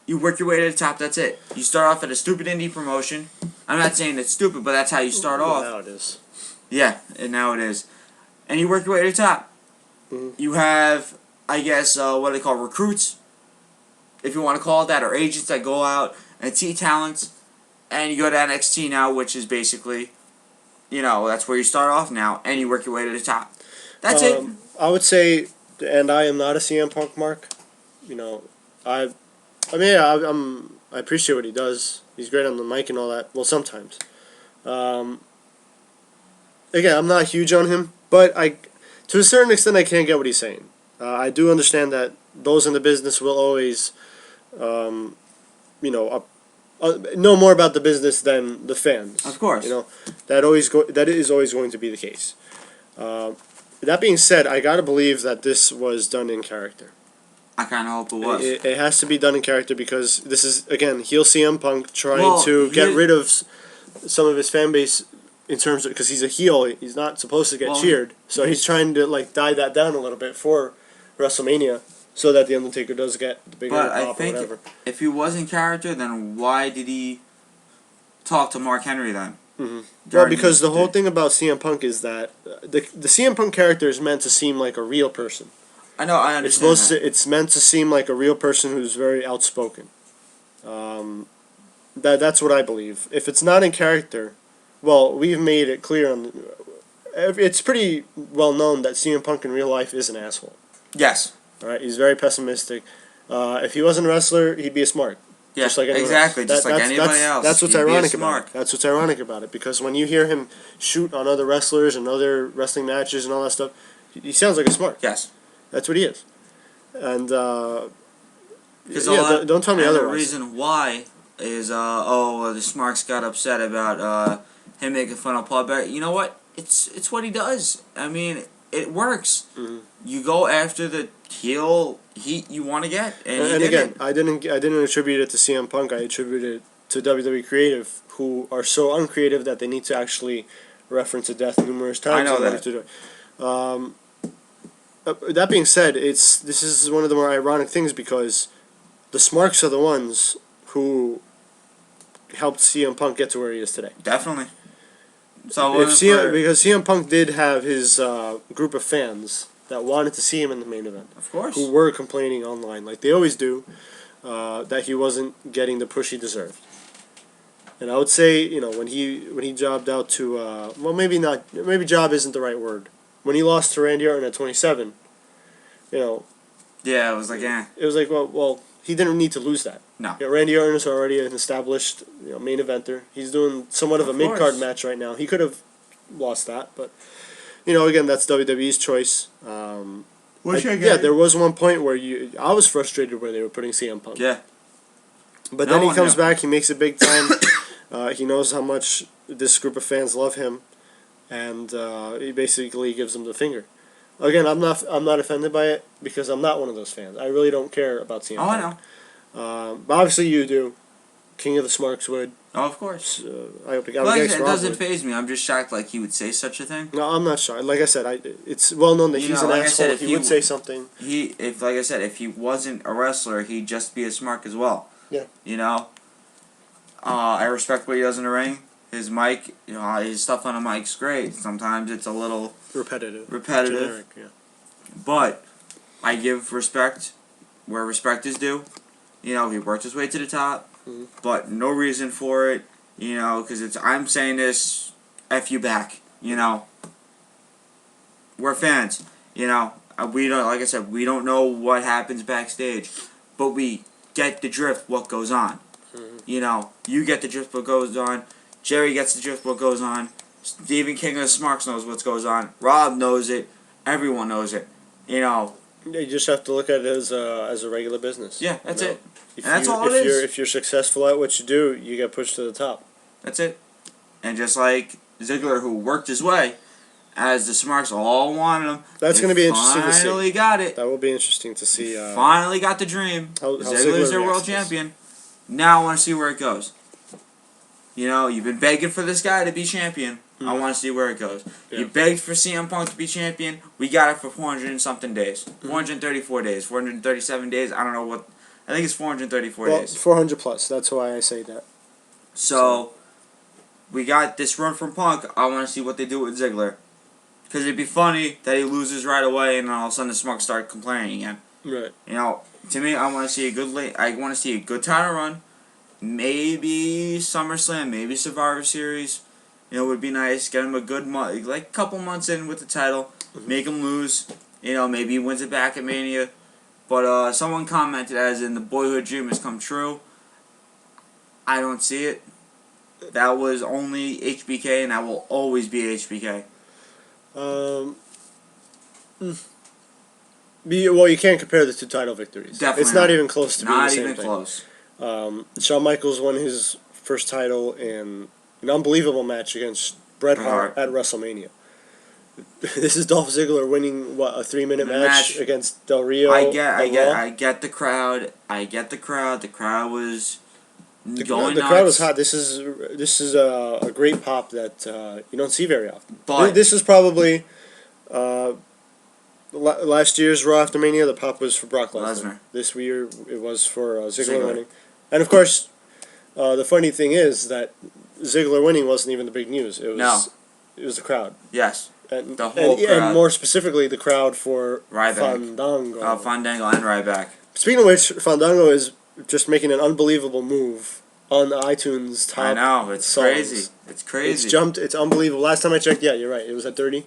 Speaker 2: You work your way to the top, that's it. You start off at a stupid indie promotion. I'm not saying it's stupid, but that's how you start off.
Speaker 3: Now it is.
Speaker 2: Yeah, and now it is. And you work your way to the top. You have, I guess, what they call recruits, if you want to call it that, or agents that go out and see talents. And you go to NXT now, which is basically that's where you start off now, and you work your way to the top. That's it.
Speaker 3: I would say, and I am not a CM Punk mark. I mean, yeah, I appreciate what he does. He's great on the mic and all that. Well, sometimes. Again, I'm not huge on him, but to a certain extent, I can get what he's saying. I do understand that those in the business will always, know more about the business than the fans.
Speaker 2: Of course.
Speaker 3: That is always going to be the case. That being said, I gotta believe that this was done in character.
Speaker 2: I kind of hope it was.
Speaker 3: It has to be done in character because this is, again, heel CM Punk trying to get rid of some of his fan base in terms of, because he's a heel, he's not supposed to get cheered, so he's trying to die that down a little bit for WrestleMania so that the Undertaker does get the bigger
Speaker 2: But
Speaker 3: pop
Speaker 2: I think
Speaker 3: or whatever.
Speaker 2: if he was in character, then why did he talk to Mark Henry then?
Speaker 3: Mm-hmm. Well, because the whole thing about CM Punk is that the CM Punk character is meant to seem like a real person.
Speaker 2: I know, I understand.
Speaker 3: It's meant to seem like a real person who's very outspoken. That's what I believe. If it's not in character, well, we've made it clear it's pretty well known that CM Punk in real life is an asshole.
Speaker 2: Yes.
Speaker 3: All right, he's very pessimistic. If he wasn't a wrestler, he'd be a smart.
Speaker 2: Yeah,
Speaker 3: just like anyone
Speaker 2: exactly.
Speaker 3: else.
Speaker 2: Just like anybody else.
Speaker 3: That's what's
Speaker 2: He'd be a
Speaker 3: ironic about
Speaker 2: smart.
Speaker 3: it. That's what's ironic about it. Because when you hear him shoot on other wrestlers and other wrestling matches and all that stuff, he sounds like a smart.
Speaker 2: Yes.
Speaker 3: That's what he is. And don't tell me
Speaker 2: and
Speaker 3: otherwise.
Speaker 2: The reason why is the Smarks got upset about him making fun of Paul Bearer. You know what? It's what he does. I mean, it works.
Speaker 3: Mm-hmm.
Speaker 2: You go after the heel heat you want to get, and
Speaker 3: again, I didn't attribute it to CM Punk. I attributed it to WWE Creative, who are so uncreative that they need to actually reference a death numerous times.
Speaker 2: I know that.
Speaker 3: To do it. That being said, this is one of the more ironic things because the Smarks are the ones who helped CM Punk get to where he is today.
Speaker 2: Definitely. So
Speaker 3: because CM Punk did have his group of fans that wanted to see him in the main event.
Speaker 2: Of course.
Speaker 3: Who were complaining online, like they always do, that he wasn't getting the push he deserved. And I would say, when he jobbed out to, maybe job isn't the right word. When he lost to Randy Orton at 27,
Speaker 2: yeah, it was like,
Speaker 3: It was like, well, he didn't need to lose that.
Speaker 2: No.
Speaker 3: Randy Orton is already an established, main eventer. He's doing somewhat of a mid-card match right now. He could have lost that, but, again, that's WWE's choice. Yeah, there was one point where I was frustrated where they were putting CM Punk.
Speaker 2: Yeah.
Speaker 3: But then he comes back, he makes it big time. He knows how much this group of fans love him, and he basically gives them the finger. Again, I'm not offended by it because I'm not one of those fans. I really don't care about CM Punk.
Speaker 2: I know.
Speaker 3: But obviously you do. King of the Smarks would.
Speaker 2: Oh, of course.
Speaker 3: It
Speaker 2: doesn't faze me. I'm just shocked like he would say such a thing.
Speaker 3: No, I'm not shocked. Like I said, it's well known that he's an asshole. If he would say something.
Speaker 2: If he wasn't a wrestler, he'd just be a smart as well.
Speaker 3: Yeah.
Speaker 2: I respect what he does in the ring. His mic, his stuff on the mic's great. Sometimes it's a little
Speaker 3: repetitive.
Speaker 2: Generic,
Speaker 3: yeah.
Speaker 2: But I give respect where respect is due. He worked his way to the top, but no reason for it. Because I'm saying this, F you back. We're fans. We don't, like I said, we don't know what happens backstage, but we get the drift what goes on. You get the drift what goes on. Jerry gets the drift what goes on. Stephen King of the Smarks knows what goes on. Rob knows it. Everyone knows it.
Speaker 3: You just have to look at it as a regular business.
Speaker 2: Yeah, that's it.
Speaker 3: And
Speaker 2: that's all it is.
Speaker 3: If you're successful at what you do, you get pushed to the top.
Speaker 2: That's it. And just like Ziggler, who worked his way, as the Smarks all wanted him.
Speaker 3: That's going to be interesting to see.
Speaker 2: Finally got it.
Speaker 3: That will be interesting to see.
Speaker 2: Finally got the dream.
Speaker 3: How
Speaker 2: Ziggler's their world champion. Now I want to see where it goes. You've been begging for this guy to be champion. I want to see where it goes. Yeah. You begged for CM Punk to be champion. We got it for 400 and something days. 434 days. 437 days. I don't know what. I think it's 434 days.
Speaker 3: 400 plus. That's why I say that.
Speaker 2: So, we got this run from Punk. I want to see what they do with Ziggler. Because it'd be funny that he loses right away and then all of a sudden the Smarks start complaining again.
Speaker 3: Right.
Speaker 2: To me, I want to see a good title run. Maybe SummerSlam, maybe Survivor Series. You know, it would be nice. Get him a good month, like couple months in with the title. Make him lose. You know, maybe he wins it back at Mania. But someone commented as in the boyhood dream has come true. I don't see it. That was only HBK, and that will always be HBK.
Speaker 3: Well, you can't compare the two title victories.
Speaker 2: Definitely
Speaker 3: it's not even close to being the
Speaker 2: Not
Speaker 3: same
Speaker 2: even
Speaker 3: thing.
Speaker 2: close.
Speaker 3: Shawn Michaels won his first title in an unbelievable match against Bret Hart at WrestleMania. This is Dolph Ziggler winning a 3-minute match against Del Rio.
Speaker 2: I get the crowd. The crowd was going
Speaker 3: the
Speaker 2: nuts.
Speaker 3: crowd was hot. This is a great pop that you don't see very often.
Speaker 2: But
Speaker 3: this is probably last year's Raw after Mania. The pop was for Brock Lesnar. This year it was for Ziggler winning, and of course, the funny thing is that Ziggler winning wasn't even the big news. It was the crowd.
Speaker 2: Yes.
Speaker 3: And,
Speaker 2: the whole crowd.
Speaker 3: And more specifically, the crowd for
Speaker 2: Ryback.
Speaker 3: Fandango.
Speaker 2: Fandango and Ryback.
Speaker 3: Speaking of which, Fandango is just making an unbelievable move on the iTunes top.
Speaker 2: I know, it's
Speaker 3: songs.
Speaker 2: crazy. It's crazy.
Speaker 3: It's jumped. It's unbelievable. Last time I checked, yeah, you're right. It was at 30.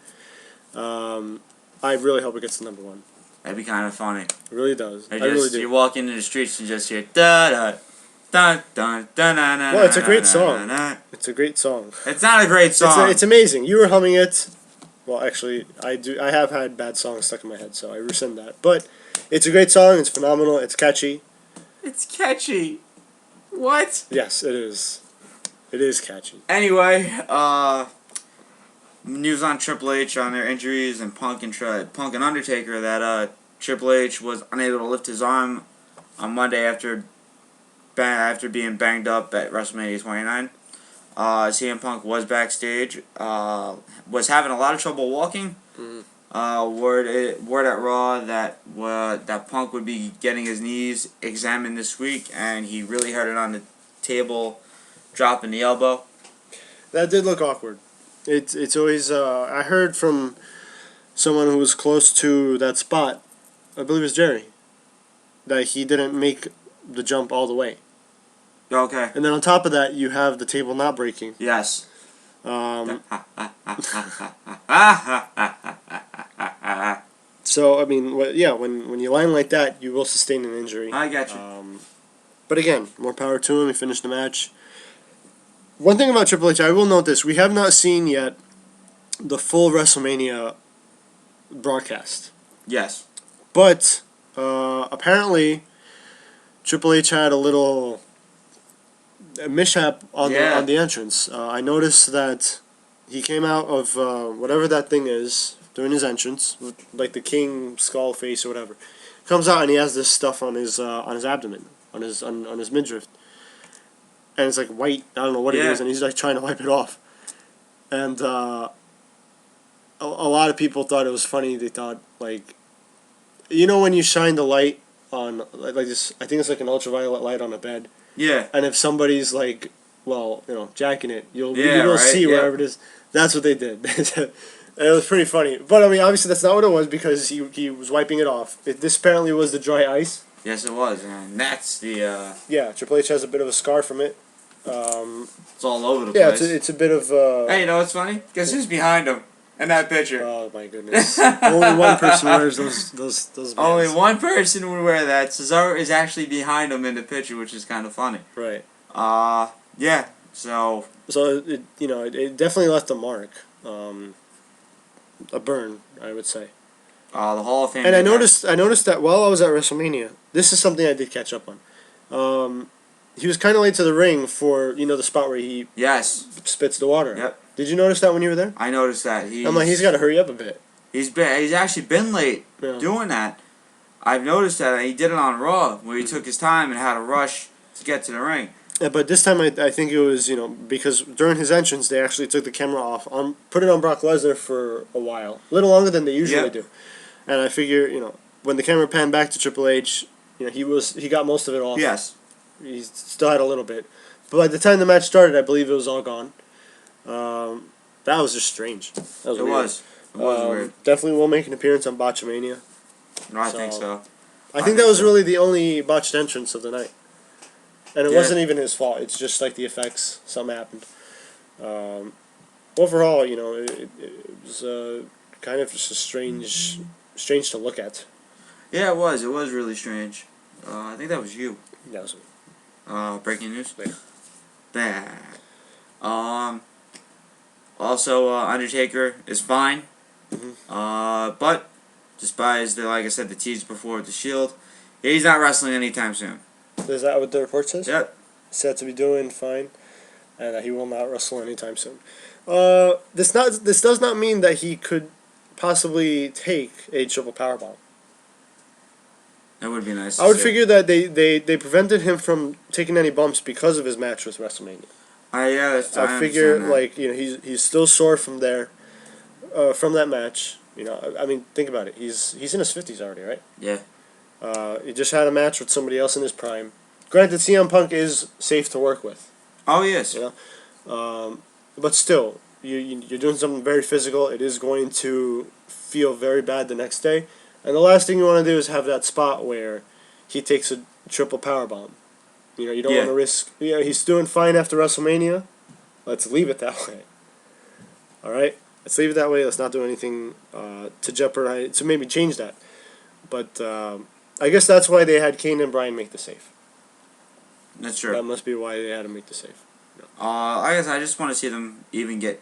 Speaker 3: I really hope it gets to number 1.
Speaker 2: That'd be kind of funny.
Speaker 3: It really does.
Speaker 2: I
Speaker 3: really do.
Speaker 2: You walk into the streets and just hear da da da da da da da.
Speaker 3: Well, it's a great song. It's a great song.
Speaker 2: It's not a great song.
Speaker 3: It's amazing. You were humming it. Well, actually, I have had bad songs stuck in my head, so I rescind that. But it's a great song. It's phenomenal. It's catchy.
Speaker 2: It's catchy. What?
Speaker 3: Yes, it is. It is catchy.
Speaker 2: Anyway, news on Triple H on their injuries and Punk and Undertaker that Triple H was unable to lift his arm on Monday after being banged up at WrestleMania 29. CM Punk was backstage, was having a lot of trouble walking. Word at Raw that Punk would be getting his knees examined this week, and he really hurt it on the table, dropping the elbow.
Speaker 3: That did look awkward. It's always I heard from someone who was close to that spot, I believe it was Jerry, that he didn't make the jump all the way.
Speaker 2: Okay.
Speaker 3: And then on top of that, you have the table not breaking.
Speaker 2: Yes.
Speaker 3: So I mean, when you line like that, you will sustain an injury.
Speaker 2: I got you.
Speaker 3: But again, more power to him. He finished the match. One thing about Triple H, I will note this: we have not seen yet the full WrestleMania broadcast.
Speaker 2: Yes.
Speaker 3: But apparently, Triple H had a mishap on the entrance. I noticed that he came out of whatever that thing is during his entrance, like the king skull face or whatever. Comes out and he has this stuff on his abdomen, on his midriff, and it's like white. I don't know what it is, and he's like trying to wipe it off. And a lot of people thought it was funny. They thought, like, you know when you shine the light on like this, I think it's like an ultraviolet light on a bed.
Speaker 2: Yeah.
Speaker 3: And if somebody's like, well, jacking it, you'll
Speaker 2: right?
Speaker 3: see wherever it is. That's what they did. And it was pretty funny. But I mean, obviously that's not what it was because he was wiping it off. This apparently was the dry ice.
Speaker 2: Yes, it was, and that's the.
Speaker 3: Yeah, Triple H has a bit of a scar from it.
Speaker 2: It's all over the
Speaker 3: yeah,
Speaker 2: place.
Speaker 3: it's a bit of.
Speaker 2: Hey, you know what's funny? Guess who's behind him in that picture?
Speaker 3: Oh my goodness! Only one person wears those bands.
Speaker 2: Only one person would wear that. Cesaro is actually behind him in the picture, which is kind of funny.
Speaker 3: Right.
Speaker 2: Yeah. So
Speaker 3: it definitely left a mark. A burn, I would say.
Speaker 2: The Hall of Fame.
Speaker 3: And I noticed that while I was at WrestleMania, this is something I did catch up on. He was kind of late to the ring for the spot where he spits the water.
Speaker 2: Yep.
Speaker 3: Did you notice that when you were there?
Speaker 2: I noticed that.
Speaker 3: I'm like, he's got to hurry up a bit.
Speaker 2: He's actually been late doing that. I've noticed that, and he did it on Raw where he took his time and had to rush to get to the ring.
Speaker 3: Yeah, but this time I think it was because during his entrance they actually took the camera off, put it on Brock Lesnar for a while, a little longer than they usually do, and I figure when the camera panned back to Triple H, he got most of it off.
Speaker 2: Yes,
Speaker 3: he still had a little bit, but by the time the match started, I believe it was all gone. That was just strange. That was weird.
Speaker 2: It was weird.
Speaker 3: Definitely will make an appearance on Botchamania.
Speaker 2: No, I think so.
Speaker 3: I think that was really the only botched entrance of the night. And it wasn't even his fault. It's just like the effects. Something happened. overall, it was kind of just a strange to look at.
Speaker 2: Yeah, it was. It was really strange. I think that was you.
Speaker 3: That was
Speaker 2: Breaking news.
Speaker 3: Yeah.
Speaker 2: Bad. Also, Undertaker is fine. But despite like I said, the tease before with the Shield, he's not wrestling anytime soon.
Speaker 3: Is that what the report says?
Speaker 2: Yep.
Speaker 3: Said to be doing fine, and that he will not wrestle anytime soon. This does not mean that he could possibly take a triple powerbomb.
Speaker 2: That would be nice.
Speaker 3: I would figure that they prevented him from taking any bumps because of his match with WrestleMania.
Speaker 2: Yeah,
Speaker 3: I figure he's still sore from there, from that match. I mean, think about it. He's in his 50s already, right?
Speaker 2: Yeah.
Speaker 3: He just had a match with somebody else in his prime. Granted, CM Punk is safe to work with.
Speaker 2: Oh yes.
Speaker 3: But still, you're doing something very physical. It is going to feel very bad the next day. And the last thing you want to do is have that spot where he takes a triple powerbomb. You don't want to risk. He's doing fine after WrestleMania. Let's leave it that way. All right, let's leave it that way. Let's not do anything to jeopardize, to maybe change that. But I guess that's why they had Kane and Bryan make the save.
Speaker 2: That's true.
Speaker 3: That must be why they had to make the save.
Speaker 2: I guess I just want to see them even get.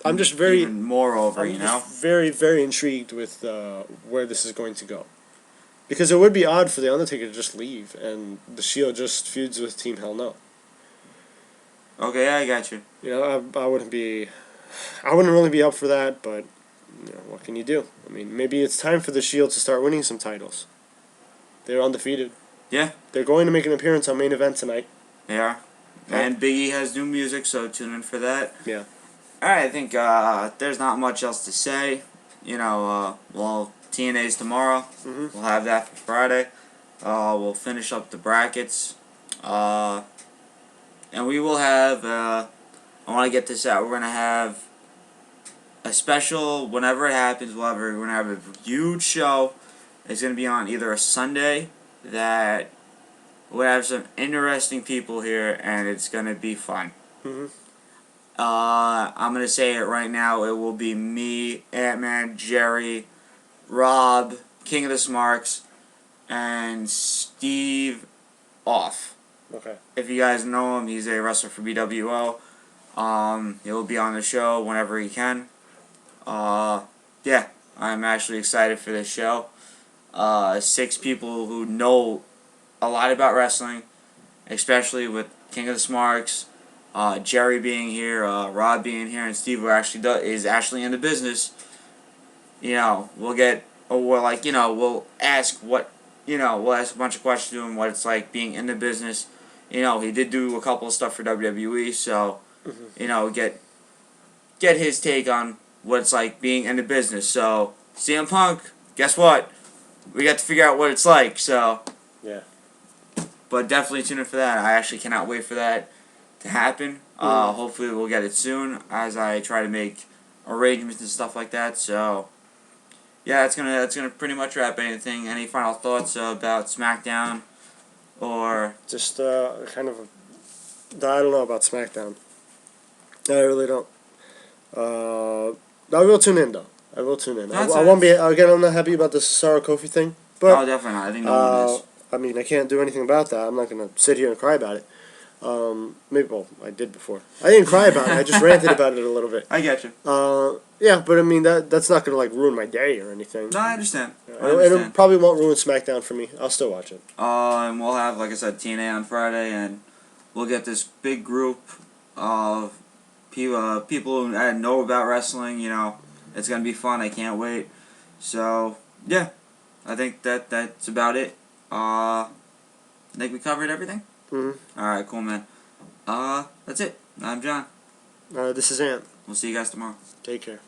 Speaker 3: I'm just very
Speaker 2: even more over.
Speaker 3: I'm just very, very intrigued with where this is going to go, because it would be odd for the Undertaker to just leave and the Shield just feuds with Team Hell No.
Speaker 2: Okay, I got you.
Speaker 3: I wouldn't really be up for that, but what can you do? I mean, maybe it's time for the Shield to start winning some titles. They're undefeated.
Speaker 2: Yeah.
Speaker 3: They're going to make an appearance on Main Event tonight.
Speaker 2: They are. And Big E has new music, so tune in for that.
Speaker 3: Yeah.
Speaker 2: Alright, I think there's not much else to say. TNA's tomorrow. We'll have that for Friday. We'll finish up the brackets. And we will have, I want to get this out, we're going to have a special, whenever it happens, we're going to have a huge show. It's going to be on either a Sunday that we'll have some interesting people here, and it's going to be fun. I'm going to say it right now. It will be me, Ant-Man, Jerry, Rob, King of the Smarks, and Steve Off.
Speaker 3: Okay.
Speaker 2: If you guys know him, he's a wrestler for BWO. He'll be on the show whenever he can. Yeah, I'm actually excited for this show. 6 people who know a lot about wrestling, especially with King of the Smarks, Jerry being here, Rob being here, and Steve who is actually in the business. We'll ask we'll ask a bunch of questions to him what it's like being in the business. He did do a couple of stuff for WWE, so get his take on what it's like being in the business. So CM Punk, guess what? We got to figure out what it's like. So
Speaker 3: yeah.
Speaker 2: But definitely tune in for that. I actually cannot wait for that to happen. Hopefully we'll get it soon as I try to make arrangements and stuff like that. So yeah, that's gonna pretty much wrap anything. Any final thoughts about SmackDown, or
Speaker 3: just kind of I don't know about SmackDown. I really don't. I will tune in though. I will tune in. I won't be. Again, I'm not happy about the Cesaro Kofi thing, but
Speaker 2: definitely not. I think no one is.
Speaker 3: I mean, I can't do anything about that. I'm not gonna sit here and cry about it. I did before. I didn't cry about it. I just ranted about it a little bit.
Speaker 2: I get you.
Speaker 3: Yeah, but I mean that's not gonna ruin my day or anything.
Speaker 2: No, I understand.
Speaker 3: It probably won't ruin SmackDown for me. I'll still watch it.
Speaker 2: And we'll have, like I said, TNA on Friday, and we'll get this big group of people who know about wrestling. It's gonna be fun. I can't wait. So yeah, I think that's about it. I think we covered everything. All right, cool, man. That's it. I'm John.
Speaker 3: This is Ant.
Speaker 2: We'll see you guys tomorrow.
Speaker 3: Take care.